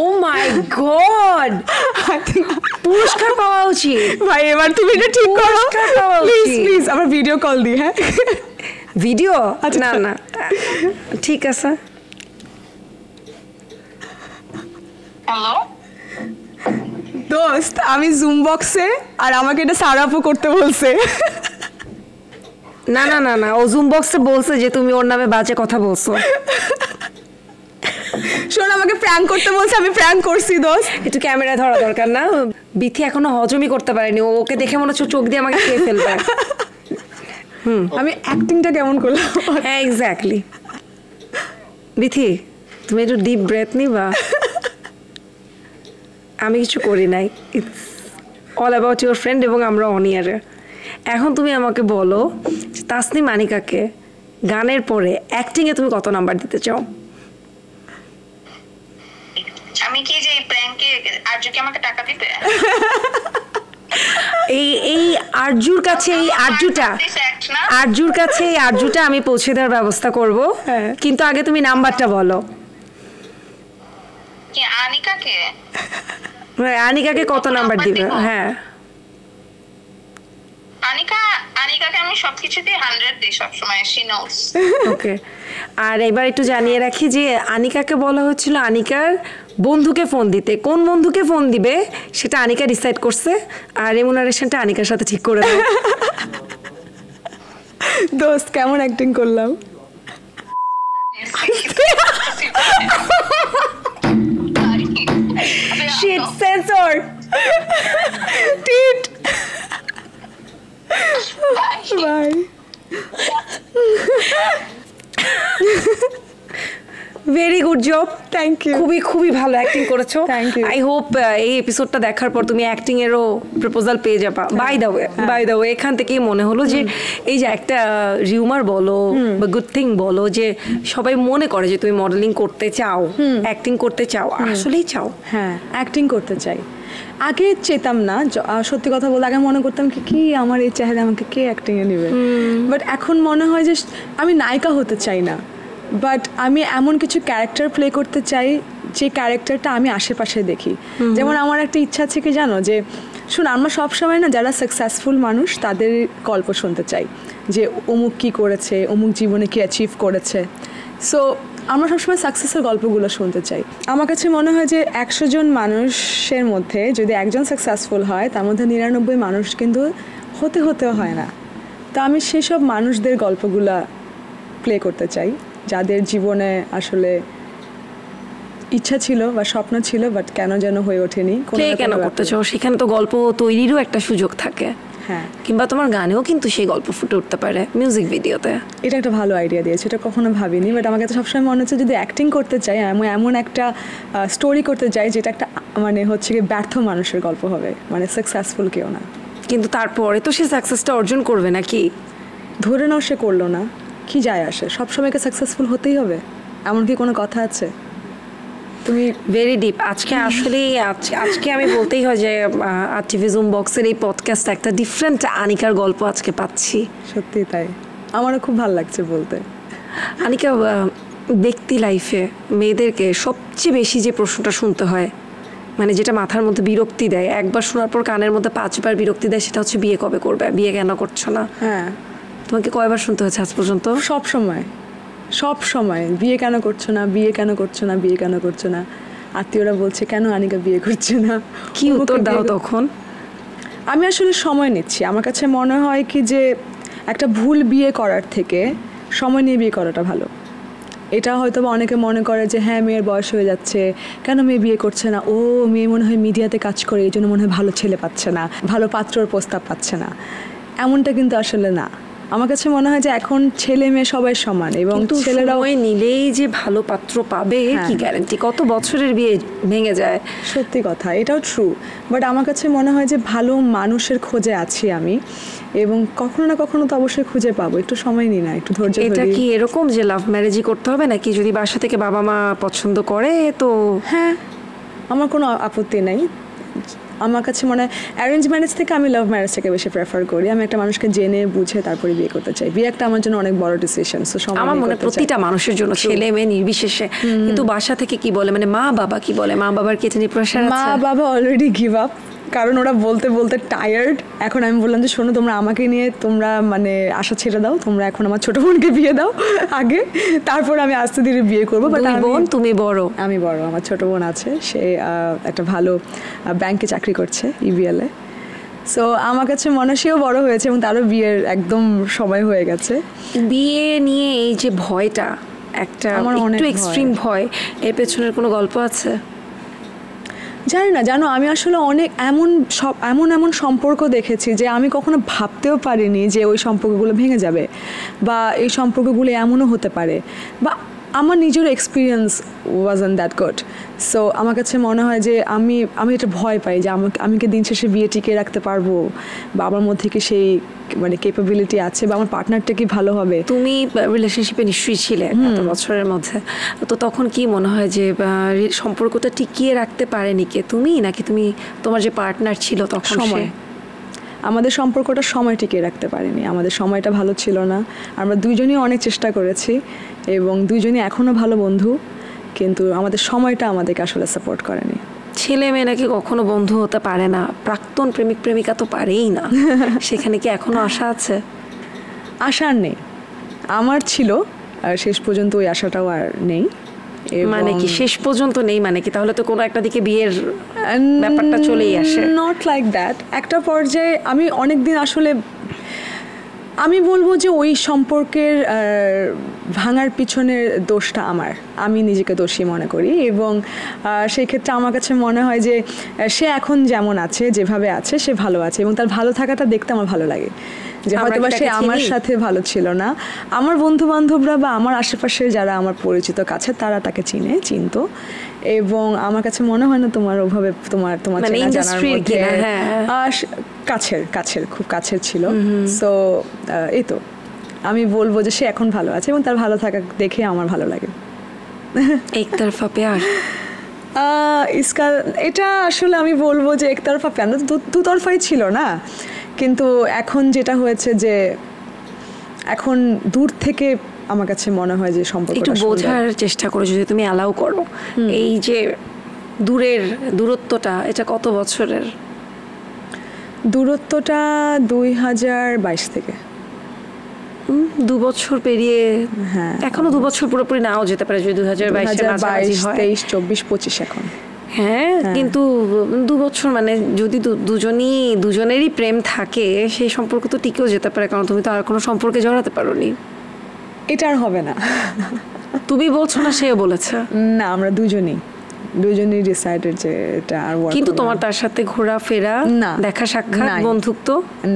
ও মাই গড, পুরস্কার পাওয়া উচিত ভাই, এবার তুমি এটা ঠিক করো প্লিজ। আমার ভিডিও কল দি। হ্যাঁ, ভিডিও? না না ঠিক আছে। হ্যালো দোস্ত, আমি জুম বক্সে, আর আমাকে এটা সারাপও করতে বলছে। না না না না, ও জুম বক্সে বলছে যে তুমি ওর নামে বাজে কথা বলছো। শোন, আমাকে প্র্যাঙ্ক করতে বলছে, আমি প্র্যাঙ্ক করছি দোস্ত। একটু ক্যামেরায় ধরা দরকার না? বিথি এখনো হজমই করতে পারেনি, ওকে দেখে মনে হচ্ছে চোখ দিয়ে আমাকে খেয়ে ফেলবে। আমি অ্যাক্টিংটা কেমন করলাম? হ্যাঁ এক্স্যাক্টলি। বিথি তুমি একটু ডিপ ব্রেথ নিবা? আমি কিছু করি নাই, it's all about your friend, এবং আমরা অন ইয়ারে। এখন তুমি আমাকে বলো তাসনিম আনিকাকে গানের পরে অ্যাক্টিংয়ে তুমি কত নাম্বার দিতে চাও? আমি কি যে প্র্যাঙ্কে আরজুকে আমাকে টাকা দিতে? এই আরজুর কাছে এই আরজুটা আমি পৌঁছে দেওয়ার ব্যবস্থা করব, কিন্তু আগে তুমি নাম্বারটা বলো। কি আনিকাকে? আনিকাকে কত নাম্বার দিবে? হ্যাঁ, আনিকাকে আমি সবকিছুতে 100 দিই সবসময়, শি নোস। ওকে, আর এবার একটু জানিয়ে রাখি যে আনিকাকে বলা হচ্ছিল আনিকার বন্ধুকে ফোন দিতে। কোন বন্ধুকে ফোন দিবে সেটা আনিকা ডিসাইড করছে, আর রেমুনারেশনটা আনিকার সাথে ঠিক করে দেবে। দোস্ত কেমন অ্যাক্টিং করলাম? Shit, censored. Tit. Bye. Very good job, thank you. খুবই খুবই ভালো অ্যাক্টিং করেছো। Thank you. আই হোপ এই এপিসোডটা দেখার পর তুমি অ্যাক্টিং এরও প্রপোজাল পেয়ে যাবা। বাই দা ওয়ে এখান থেকেই মনে হলো যে এই যে একটা রিউমার বলো বা গুড থিং বলো যে সবাই মনে করে যে তুমি মডেলিং করতে চাও, অ্যাক্টিং করতে চাও, আসলেই চাও? হ্যাঁ, অ্যাক্টিং করতে চাই। আগে চেতাম না, সত্যি কথা বলতে আগে মনে করতাম কি আমার এই চেহারা আমাকে কে অ্যাক্টিংয়ে নেবে, বাট এখন মনে হয় যে আমি নায়িকা হতে চাই না, বাট আমি এমন কিছু ক্যারেক্টার প্লে করতে চাই যে ক্যারেক্টারটা আমি আশেপাশে দেখি। যেমন আমার একটা ইচ্ছা আছে কি জানো, যে আমরা সবসময় না যারা সাকসেসফুল মানুষ তাদের গল্প শুনতে চাই, যে অমুক কী করেছে, অমুক জীবনে কী অ্যাচিভ করেছে। সো আমরা সবসময় সাকসেসের গল্পগুলো শুনতে চাই। আমার কাছে মনে হয় যে 100 জন মানুষের মধ্যে যদি একজন সাকসেসফুল হয় তার মধ্যে 99 মানুষ কিন্তু হতেও হয় না। তো আমি সেসব মানুষদের গল্পগুলা প্লে করতে চাই যাদের জীবনে আসলে ইচ্ছা ছিল বা স্বপ্ন ছিল, বাট কেন যেন হয়ে ওঠেনি। কেন করতে চাও? সেখানে তো গল্প তৈরিরও একটা সুযোগ থাকে। হ্যাঁ, কিংবা তোমার গানেও কিন্তু সেই গল্প ফুটে উঠতে পারে মিউজিক ভিডিওতে। এটা একটা ভালো আইডিয়া দিয়েছে, এটা কখনো ভাবিনি। বাট আমার কাছে সবসময় মনে হচ্ছে যদি অ্যাক্টিং করতে চাই আমি এমন একটা স্টোরি করতে চাই যেটা একটা মানে হচ্ছে কি ব্যর্থ মানুষের গল্প হবে, মানে সাকসেসফুল কেউ না। কিন্তু তারপরে তো সে সাকসেসটা অর্জন করবে নাকি? ধরে নাও সে করলো না, কি যায় আসে? সবসময়কে সাকসেসফুল হতেই হবে এমন কি কোনো কথা আছে? তুমি ভেরি ডিপ। আজকে আসলে আজকে আমি বলতেই হয় যে আর্টিভিজম বক্সের এই পডকাস্ট একটা ডিফারেন্ট আনিকার গল্প আজকে পাচ্ছি। সত্যি তাই, আমারও খুব ভালো লাগছে বলতে। আনিকা, ব্যক্তি লাইফে মেয়েদেরকে সবচেয়ে বেশি যে প্রশ্নটা শুনতে হয়, মানে যেটা মাথার মধ্যে বিরক্তি দেয়, একবার শোনার পর কানের মধ্যে 5 বার বিরক্তি দেয়, সেটা হচ্ছে বিয়ে কবে করবে, বিয়ে কেন করছো না? হ্যাঁ, তোমাকে কয়বার শুনতে হয়েছে আজ পর্যন্ত? সব সময় বিয়ে কেন করছো না, বিয়ে কেন করছো না, বিয়ে কেন করছো না। আত্মীয়রা বলছে কেন আনিকা বিয়ে করছে না। কি উত্তর দাও তখন? আমি আসলে সময় নিচ্ছি। আমার কাছে মনে হয় কি যে একটা ভুল বিয়ে করার থেকে সময় নিয়ে বিয়ে করাটা ভালো। এটা হয়তো অনেকে মনে করে যে হ্যাঁ মেয়ের বয়স হয়ে যাচ্ছে, কেন মেয়ে বিয়ে করছে না, ও মেয়ে মনে হয় মিডিয়াতে কাজ করে এই জন্য মনে হয় ভালো ছেলে পাচ্ছে না, ভালো পাত্রর প্রস্তাব পাচ্ছে না। এমনটা কিন্তু আসলে না। আমার কাছে মনে হয় যে এখন ছেলে মেয়ে সবাই সমান, এবং ছেলেরাও নিলেই যে ভালো পাত্র পাবে কি গ্যারান্টি? কত বছরের বিয়ে ভেঙে যায়। সত্যি কথা, এটাও ট্রু। বাট আমার কাছে মনে হয় যে ভালো মানুষের খোঁজে আছি আমি, এবং কখনো না কখনো তো অবশ্যই খুঁজে পাবো। একটু সময় নিই না, একটু ধৈর্য ধরি। এটা কি এরকম যে লাভ ম্যারেজই করতে হবে নাকি যদি বাসা থেকে বাবা মা পছন্দ করে তো? হ্যাঁ, আমার কোনো আপত্তি নাই। আমার কাছে মনে হয় অ্যারেঞ্জ ম্যারেজ থেকে আমি লাভ ম্যারেজটাকে বেশি প্রেফার করি। আমি একটা মানুষকে জেনে বুঝে তারপরে বিয়ে করতে চাই। বিয়ে একটা আমার জন্য অনেক বড় ডিসিশন। সো আমার মনে প্রতিটা মানুষের জন্য, ছেলে মেয়ে নির্বিশেষে। কিন্তু বাসা থেকে কি বলে, মানে মা বাবা কি বলে? মা বাবার কি এটা প্রেশার আছে? মা বাবা অলরেডি গিভ আপ, কারণ ওরা বলতে বলতে টায়ার্ড। এখন আমি বললাম যে শোনো, তোমরা আমাকে নিয়ে তোমরা মানে আশা ছেড়ে দাও, তোমরা এখন আমার ছোট বোনকে বিয়ে দাও আগে, তারপর আমি আস্তে ধীরে বিয়ে করবো। বাট তুমি বড়? আমি বড়। আমার ছোট বোন আছে, সে একটা ভালো ব্যাংকে চাকরি করছে, ইবিএল-এ। সো আমার কাছে মনে সেও বড় হয়েছে এবং তারও বিয়ের একদম সময় হয়ে গেছে। বিয়ে নিয়ে এই যে ভয়টা, একটা একটু এক্সট্রিম ভয়, এর পেছনের কোনো গল্প আছে? জানি না, জানো আমি আসলে অনেক এমন সম্পর্ক দেখেছি যে আমি কখনো ভাবতেও পারিনি যে ওই সম্পর্কগুলো ভেঙে যাবে, বা এই সম্পর্কগুলো এমনও হতে পারে, বা আমার নিজের experience wasn't that good. So আমার কাছে মনে হয় যে আমি এটা ভয় পাই যে আমি কি দিন শেষে বিয়ে টিকিয়ে রাখতে পারবো, বা আমার মধ্যে কি সেই মানে ক্যাপাবিলিটি আছে, বা আমার পার্টনারটা কি ভালো হবে। তুমি রিলেশনশিপে নিশ্চয়ই ছিলে এত বছরের মধ্যে, তো তখন কি মনে হয় যে সম্পর্কটা টিকিয়ে রাখতে পারেনি কে, তুমি নাকি তোমার যে পার্টনার ছিল তখন? সময়, আমাদের সম্পর্কটা সময় টিকিয়ে রাখতে পারিনি। আমাদের সময়টা ভালো ছিল না। আমরা দুইজনই অনেক চেষ্টা করেছি এবং দুইজনই এখনও ভালো বন্ধু, কিন্তু আমাদের সময়টা আমাদেরকে আসলে সাপোর্ট করেনি। ছেলে মেয়ে নাকি কখনো বন্ধু হতে পারে না, প্রাক্তন প্রেমিক প্রেমিকা তো পারেই না। সেখানে কি এখনো আশা আছে? আশা আর নেই, আমার ছিল, আর শেষ পর্যন্ত ওই আশাটাও আর নেই। মানে কি শেষ পর্যন্ত নেই মানে কি? তাহলে তো কোনো একটা দিকে বিয়ের ব্যাপারটা চলেই আসে। Not like that. একটা পর্যায়ে আমি অনেকদিন আসলে আমি বলবো যে ওই সম্পর্কের ভাঙার পিছনের দোষটা আমি নিজেকে দোষী মনে করি, এবং সেই ক্ষেত্রে আমার কাছে মনে হয় যে সে এখন যেমন আছে, যেভাবে আছে সে ভালো আছে, এবং তার ভালো থাকাটা দেখতে আমার ভালো লাগে। যে আমরা হয়তো বা কি সে তাকে আমার চিনি? সাথে ভালো ছিল না। আমার বন্ধু বান্ধবরা বা আমার আশেপাশে যারা আমার পরিচিত কাছে তারা তাকে চিনতো, এবং আমার কাছে মনে হয় না তোমার ওভাবে তোমার মানে চেনা জানার industry-র মধ্যে কিনা, হ্যাঁ। কাছের খুব কাছের ছিল। সো এই তো আমি বলবো যে সে এখন ভালো আছে এবং তার ভালো থাকা দেখে আমার ভালো লাগে। একতরফা প্যার ইসকা এটা আসলে আমি বলবো যে একতরফা প্যার না, দুতরফাই ছিল না, কিন্তু এখন যেটা হয়েছে যে এখন দূর থেকে আমার কাছে মনে হয় যে একটু সম্পর্কটা সুন্দর। বোঝার চেষ্টা করো যদি তুমি অ্যালাউ করো, এই যে দূরত্বটা এটা কত বছরের? দূরত্বটা 2022 থেকে। 2 বছর পেরিয়ে, হ্যাঁ, এখনো 2 বছর পুরোপুরি নাও যেতে পারে যদি 2022 এর মাঝামাঝি 2022, হয়। 23, 24, 25 এখন। হ্যাঁ, কিন্তু 2 বছর মানে যদি দুজনেরই প্রেম থাকে সেই সম্পর্ক তো টিকেও যেতে পারে, কারণ তুমি তো আর কোনো সম্পর্কে জড়াতে পারোনি। এটা আর হবে না। তুমি বলছো না, সেও বলেছে। না, আমরা দুজনেই ডিসাইডেড যে এটা আর work কিন্তু হবে তোমার না। তার সাথে ঘোরাফেরা, না, দেখা সাক্ষাৎ, নাই। বন্ধুত্ব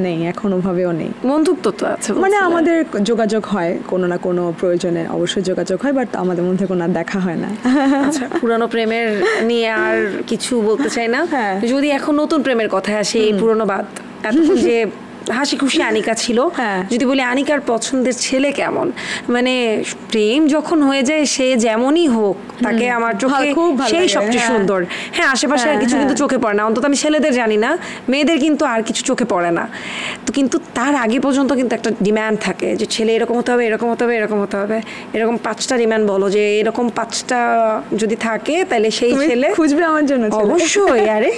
নেই, এখন ওভাবেও নেই। বন্ধুত্ব তো আছে মানে বলছিলে। আমাদের যোগাযোগ হয় কোনো না কোনো প্রয়োজনে, অবশ্যই যোগাযোগ হয়, বাট আমাদের মধ্যে কোনো আর দেখা হয় না। আচ্ছা, পুরানো প্রেমের নিয়ে আর কিছু বলতে চাই না। হ্যাঁ। যদি এখন নতুন প্রেমের কথা আসে, এই পুরনো বাদ, এতক্ষণ যে হাসি খুশি আনিকা ছিল, হ্যাঁ। যদি বলি আনিকার পছন্দের ছেলে কেমন, মানে প্রেম যখন হয়ে যায় সে যেমনই হোক তাকে আমার চোখে খুব ভালো সেই লাগে, সবচেয়ে হ্যাঁ। সুন্দর। হ্যাঁ, আশেপাশে আর কিছু কিন্তু চোখে পড়ে না, অন্তত আমি ছেলেদের জানি না, মেয়েদের কিন্তু আর কিছু চোখে পড়ে না। তো কিন্তু তার আগে পর্যন্ত কিন্তু একটা ডিমান্ড থাকে যে ছেলে এরকম হতে হবে, এরকম হতে হবে, এরকম হতে হবে, এরকম 5টা ডিমান্ড বলো যে এরকম 5টা যদি থাকে তাহলে সেই তুমি ছেলে খুঁজবে আমার জন্য ছেলে? অবশ্যই। আরে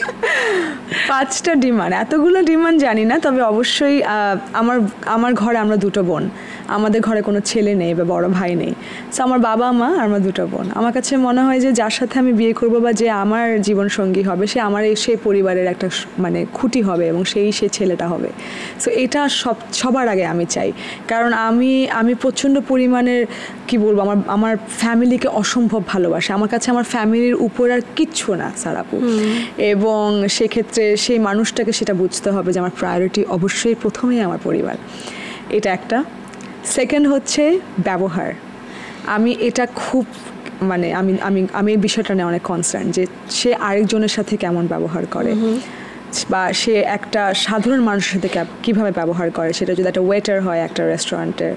5টা ডিমান্ড, এতগুলো ডিমান্ড জানি না, তবে অবশ্যই আমার ঘরে আমরা 2টো বোন, আমাদের ঘরে কোনো ছেলে নেই বা বড় ভাই নেই। সো আমার বাবা মা আর আমরা 2টো বোন। আমার কাছে মনে হয় যে যার সাথে আমি বিয়ে করব বা যে আমার জীবন সঙ্গী হবে সে আমার সেই পরিবারের একটা মানে খুঁটি হবে এবং সেই ছেলেটা হবে। সো এটা সবার আগে আমি চাই, কারণ আমি প্রচণ্ড পরিমাণের কি বলবো, আমার ফ্যামিলিকে অসম্ভব ভালোবাসে। আমার কাছে আমার ফ্যামিলির উপর আর কিচ্ছু না সারাপু, এবং সেক্ষেত্রে সেই মানুষটাকে সেটা বুঝতে হবে যে আমার প্রায়োরিটি অবশ্যই প্রথমেই আমার পরিবার। এটা একটা। সেকেন্ড হচ্ছে ব্যবহার। আমি এটা খুব মানে আমি এই বিষয়টা নিয়ে অনেক কনসার্ন যে সে আরেকজনের সাথে কেমন ব্যবহার করে, বা সে একটা সাধারণ মানুষের সাথে কীভাবে ব্যবহার করে, সেটা যদি একটা ওয়েটার হয় একটা রেস্টুরেন্টের,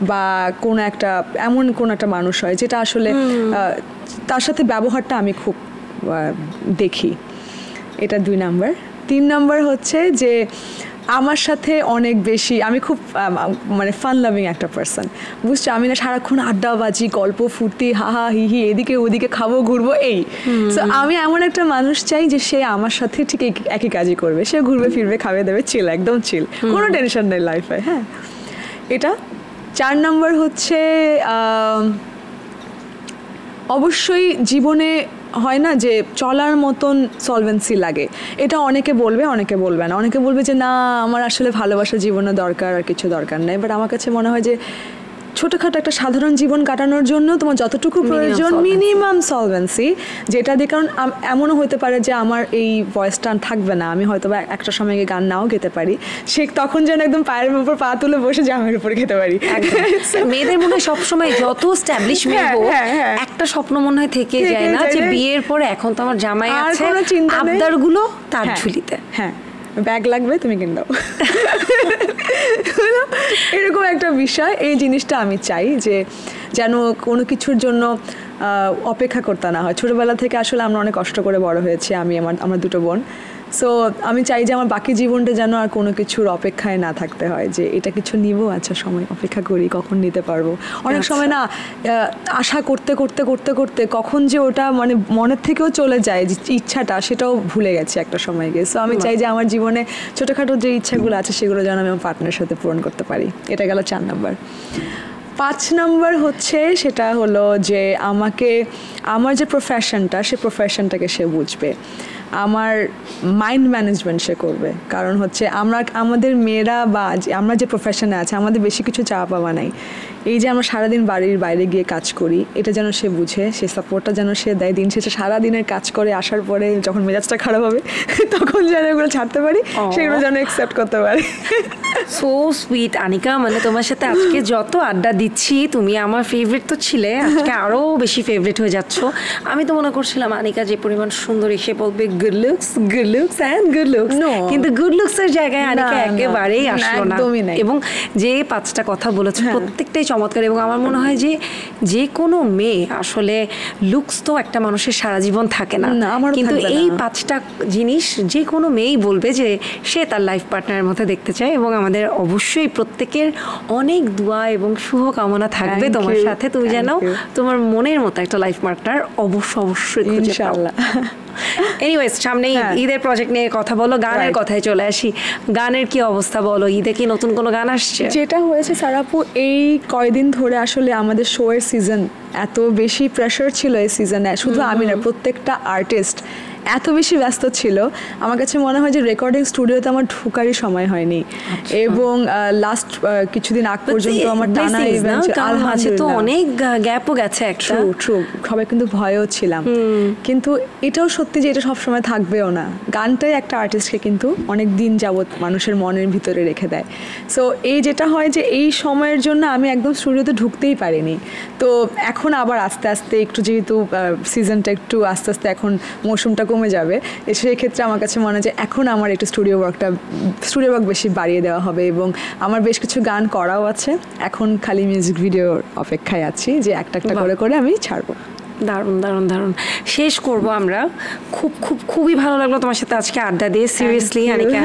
বা কোনো একটা এমন কোনো একটা মানুষ হয় যেটা আসলে তার সাথে ব্যবহারটা আমি খুব দেখি। এটা 2 নাম্বার। 3 নাম্বার হচ্ছে যে আমার সাথে অনেক বেশি, আমি খুব মানে ফান লাভিং একটা পার্সন, বুঝছো? আমি না সারাক্ষণ আড্ডাবাজি, গল্প ফুর্তি, হাহা হিহি, এদিকে ওদিকে খাবো ঘুরবো এই। সো আমি এমন একটা মানুষ চাই যে সে আমার সাথে ঠিক একই কাজই করবে, সে ঘুরবে ফিরবে খাবে দেবে, চিল, একদম চিল, কোনো টেনশন নেই লাইফে। হ্যাঁ, এটা। 4 নাম্বার হচ্ছে অবশ্যই জীবনে হয় না যে চলার মতন সলভেন্সি লাগে। এটা অনেকে বলবে, অনেকে বলবে না। অনেকে বলবে যে না, আমার আসলে ভালোবাসা জীবনে দরকার, আর কিছু দরকার নেই। বাট আমার কাছে মনে হয় যে ছোটোখাটো একটা সাধারণ জীবন কাটানোর জন্য তোমার যতটুকু প্রয়োজন মিনিমাম সলভেন্সি, যেটা দিয়ে, কারণ এমনও হতে পারে যে আমার এই ভয়েসটা থাকবে না, আমি হয়তো বা একটা সময় গিয়ে গান নাও গেতে পারি, সে তখন যেন একদম পায়ের উপর পা তুলে বসে জামের উপরে খেতে পারি। মেয়েদের মনে হয় সবসময় যত স্ট্যাবলিশমেন্ট হোক একটা স্বপ্ন মনে হয় থেকে যায় না যে বিয়ের পরে এখন তো আমার জামাই আছে, আবদারগুলো তার ঝুলিতে। হ্যাঁ, ব্যাগ লাগবে, তুমি কিনে দাও, এরকম একটা বিষয়। এই জিনিসটা আমি চাই যে যেন কোনো কিছুর জন্য অপেক্ষা করতে না হয়। ছোটোবেলা থেকে আসলে আমরা অনেক কষ্ট করে বড় হয়েছি, আমার 2টো বোন। সো আমি চাই যে আমার বাকি জীবনটা যেন আর কোনো কিছুর অপেক্ষায় না থাকতে হয়, যে এটা কিছু নিব, আচ্ছা সময় অপেক্ষা করি কখন নিতে পারবো। অনেক সময় না আশা করতে করতে করতে করতে কখন যে ওটা মানে মনের থেকেও চলে যায় যে ইচ্ছাটা, সেটাও ভুলে গেছি একটা সময় গিয়ে। সো আমি চাই যে আমার জীবনে ছোটোখাটো যে ইচ্ছাগুলো আছে সেগুলো যেন আমি আমার পার্টনারের সাথে পূরণ করতে পারি। এটা গেল 4 নাম্বার। 5 নাম্বার হচ্ছে সেটা হলো যে আমার যে প্রফেশনটা, সে প্রফেশনটাকে সে বুঝবে, আমার মাইন্ড ম্যানেজমেন্ট সে করবে। কারণ হচ্ছে আমাদের মেয়েরা বা আমরা যে প্রফেশনে আছে আমাদের বেশি কিছু চাওয়া পাওয়া নাই। এই যে আমরা সারাদিন বাড়ির বাইরে গিয়ে কাজ করি, এটা যেন সে বুঝে, সে সাপোর্টটা যেন সে দেয়। দিন শেষে সারাদিনের কাজ করে আসার পরে যখন মেজাজটা খারাপ হবে তখন যেন এগুলো ছাড়তে পারি, সেগুলো যেন অ্যাকসেপ্ট করতে পারি। সো সুইট আনিকা, মানে তোমার সাথে আজকে যত আড্ডা দিচ্ছি তুমি আমার ফেভারিট তো ছিলে, আজকে আরো বেশি ফেভারিট হয়ে যাচ্ছ। আমি তো মনে করছিলাম আনিকা যে পরিমাণ সুন্দরী সে বলবে good looks and good looks, কিন্তু গুড লুকস এর জায়গায় আনিকা একেবারেই আসলো না। এবং যে 5টা কথা বলেছে প্রত্যেকটাই চমৎকার। এবং আমার মনে হয় যে যে কোনো মেয়ে আসলে লুকস তো একটা মানুষের সারা জীবন থাকে না, কিন্তু এই 5টা জিনিস যে কোনো মেয়েই বলবে যে সে তার লাইফ পার্টনারের মধ্যে দেখতে চায়। এবং আমাদের অবশ্যই প্রত্যেকের অনেক দোয়া এবং শুভকামনা থাকবে তোমার সাথে। তুমি যেন তোমার মনের মতো একটা লাইফ পার্টনার অবশ্যই খুঁজে পাও। এনিওয়েজ, সামনে ঈদের প্রজেক্ট নিয়ে কথা বলো, গানের কথায় চলে আসি। গানের কি অবস্থা বলো? ঈদে কি নতুন কোনো গান আসছে? যেটা হয়েছে সারাপু, এই কয়দিন ধরে আসলে আমাদের শো এর সিজন এত বেশি প্রেশার ছিল এই সিজনে, শুধু আমি না প্রত্যেকটা আর্টিস্ট এত বেশি ব্যস্ত ছিল, আমার কাছে মনে হয় যে রেকর্ডিং স্টুডিওতে আমার ঢোকারই সময় হয়নি। এবং লাস্ট কিছুদিন আগ পর্যন্ত আমার টানা ইভেন্ট তো অনেক গ্যাপও গেছে একটা। ট্রু, সবাই কিন্তু ভয়ও ছিলাম, কিন্তু এটাও সত্যি যে এটা সবসময় থাকবেও না। গানটাই একটা আর্টিস্টকে কিন্তু অনেক দিন যাবৎ মানুষের মনের ভিতরে রেখে দেয়। সো এই যেটা হয় যে এই সময়ের জন্য আমি একদম স্টুডিওতে ঢুকতেই পারিনি। তো এখন আবার আস্তে আস্তে একটু, যেহেতু সিজনটা একটু আস্তে আস্তে এখন মৌসুমটা কমে যাবে, সেই ক্ষেত্রে আমার কাছে মনে হয় যে এখন আমার একটু স্টুডিও ওয়ার্ক বেশি বাড়িয়ে দেওয়া হবে। এবং আমার বেশ কিছু গান করাও আছে, এখন খালি মিউজিক ভিডিওর অপেক্ষায় আছি যে একটা করে আমি ছাড়বো। দারুণ শেষ করব আমরা। খুবই ভালো লাগলো তোমার সাথে আজকে আড্ডা দিয়ে, সিরিয়াসলি আনিকা।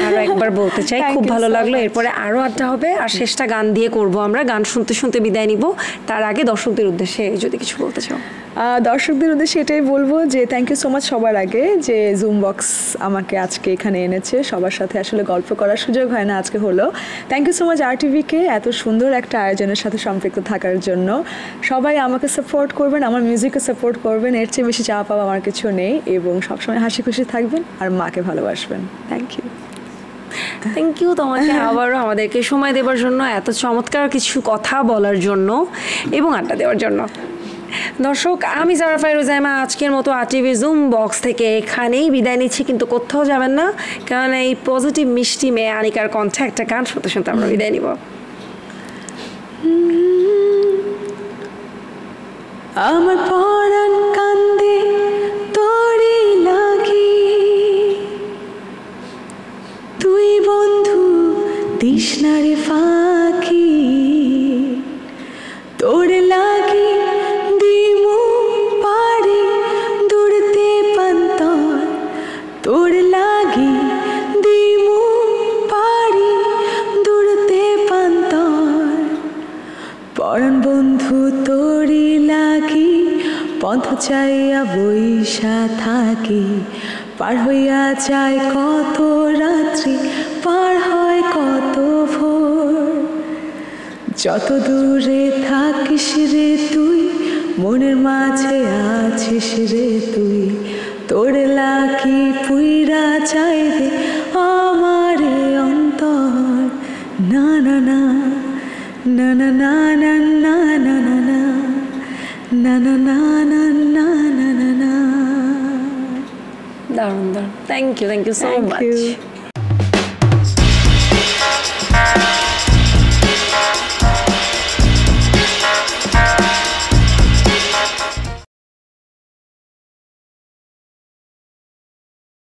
আরো একবার বলতে চাই খুব ভালো লাগলো। এরপরে আরো আড্ডা হবে, আর শেষটা গান দিয়ে করব আমরা। গান শুনতে বিদায় নিব। তার আগে দর্শকদের উদ্দেশ্যে যদি কিছু বলতে চাও। দর্শকদের উদ্দেশ্যে এটাই বলবো যে থ্যাংক ইউ সো মাচ সবার আগে যে জুম বক্স আমাকে আজকে এখানে এনেছে। সবার সাথে আসলে গল্প করার সুযোগ হয় না, আজকে হলো। থ্যাংক ইউ সো মাচ RTVকে এত সুন্দর একটা আয়োজনের সাথে সম্পৃক্ত থাকার জন্য। সবাই আমাকে সাপোর্ট করবেন, আমার মিউজিককে সাপোর্ট করবেন, এর চেয়ে বেশি চাওয়া পাওয়া আমার কিছু নেই। এবং সবসময় হাসি খুশি থাকবেন আর মাকে ভালোবাসবেন। থ্যাংক ইউ তোমাকে আবারও আমাদেরকে সময় দেওয়ার জন্য, এত চমৎকার কিছু কথা বলার জন্য এবং আড্ডা দেওয়ার জন্য। দর্শক, আমি সারা ফায়রুজাইমা আজকের মতো RTV জুম বক্স থেকে এখানেই বিদায় নিচ্ছি, কিন্তু কোথাও যাবেন না, কারণ এই পজিটিভ মিষ্টি মেয়ে আনিকার কণ্ঠে একটা গান শুনতে আমরা বিদায় নিব। আমার পরাণ কান্দে তোরে লাগি, তুই বন্ধু তৃষ্ণারে ফাঁকি, তোরে লাগি দিমু পারি দূরতে পান্তর, তোর লাগি দিমু পারি দূরতে পান্তর, পরাণ বন্ধু তোরি লাগি পথ চাইয়া বইসা থাকি, পার হইয়া যায় কত রাত্রি, পার হয় কত ভোর, যত দূরে থাকিস রে তুই মনের মাঝে আছিস রে তুই, তোর লাগি পুইরা চাই রে আমারে অন্তর, না না না না না না না না না না না না না না না না না না না। দারুণ, থ্যাংক ইউ সো মাচ।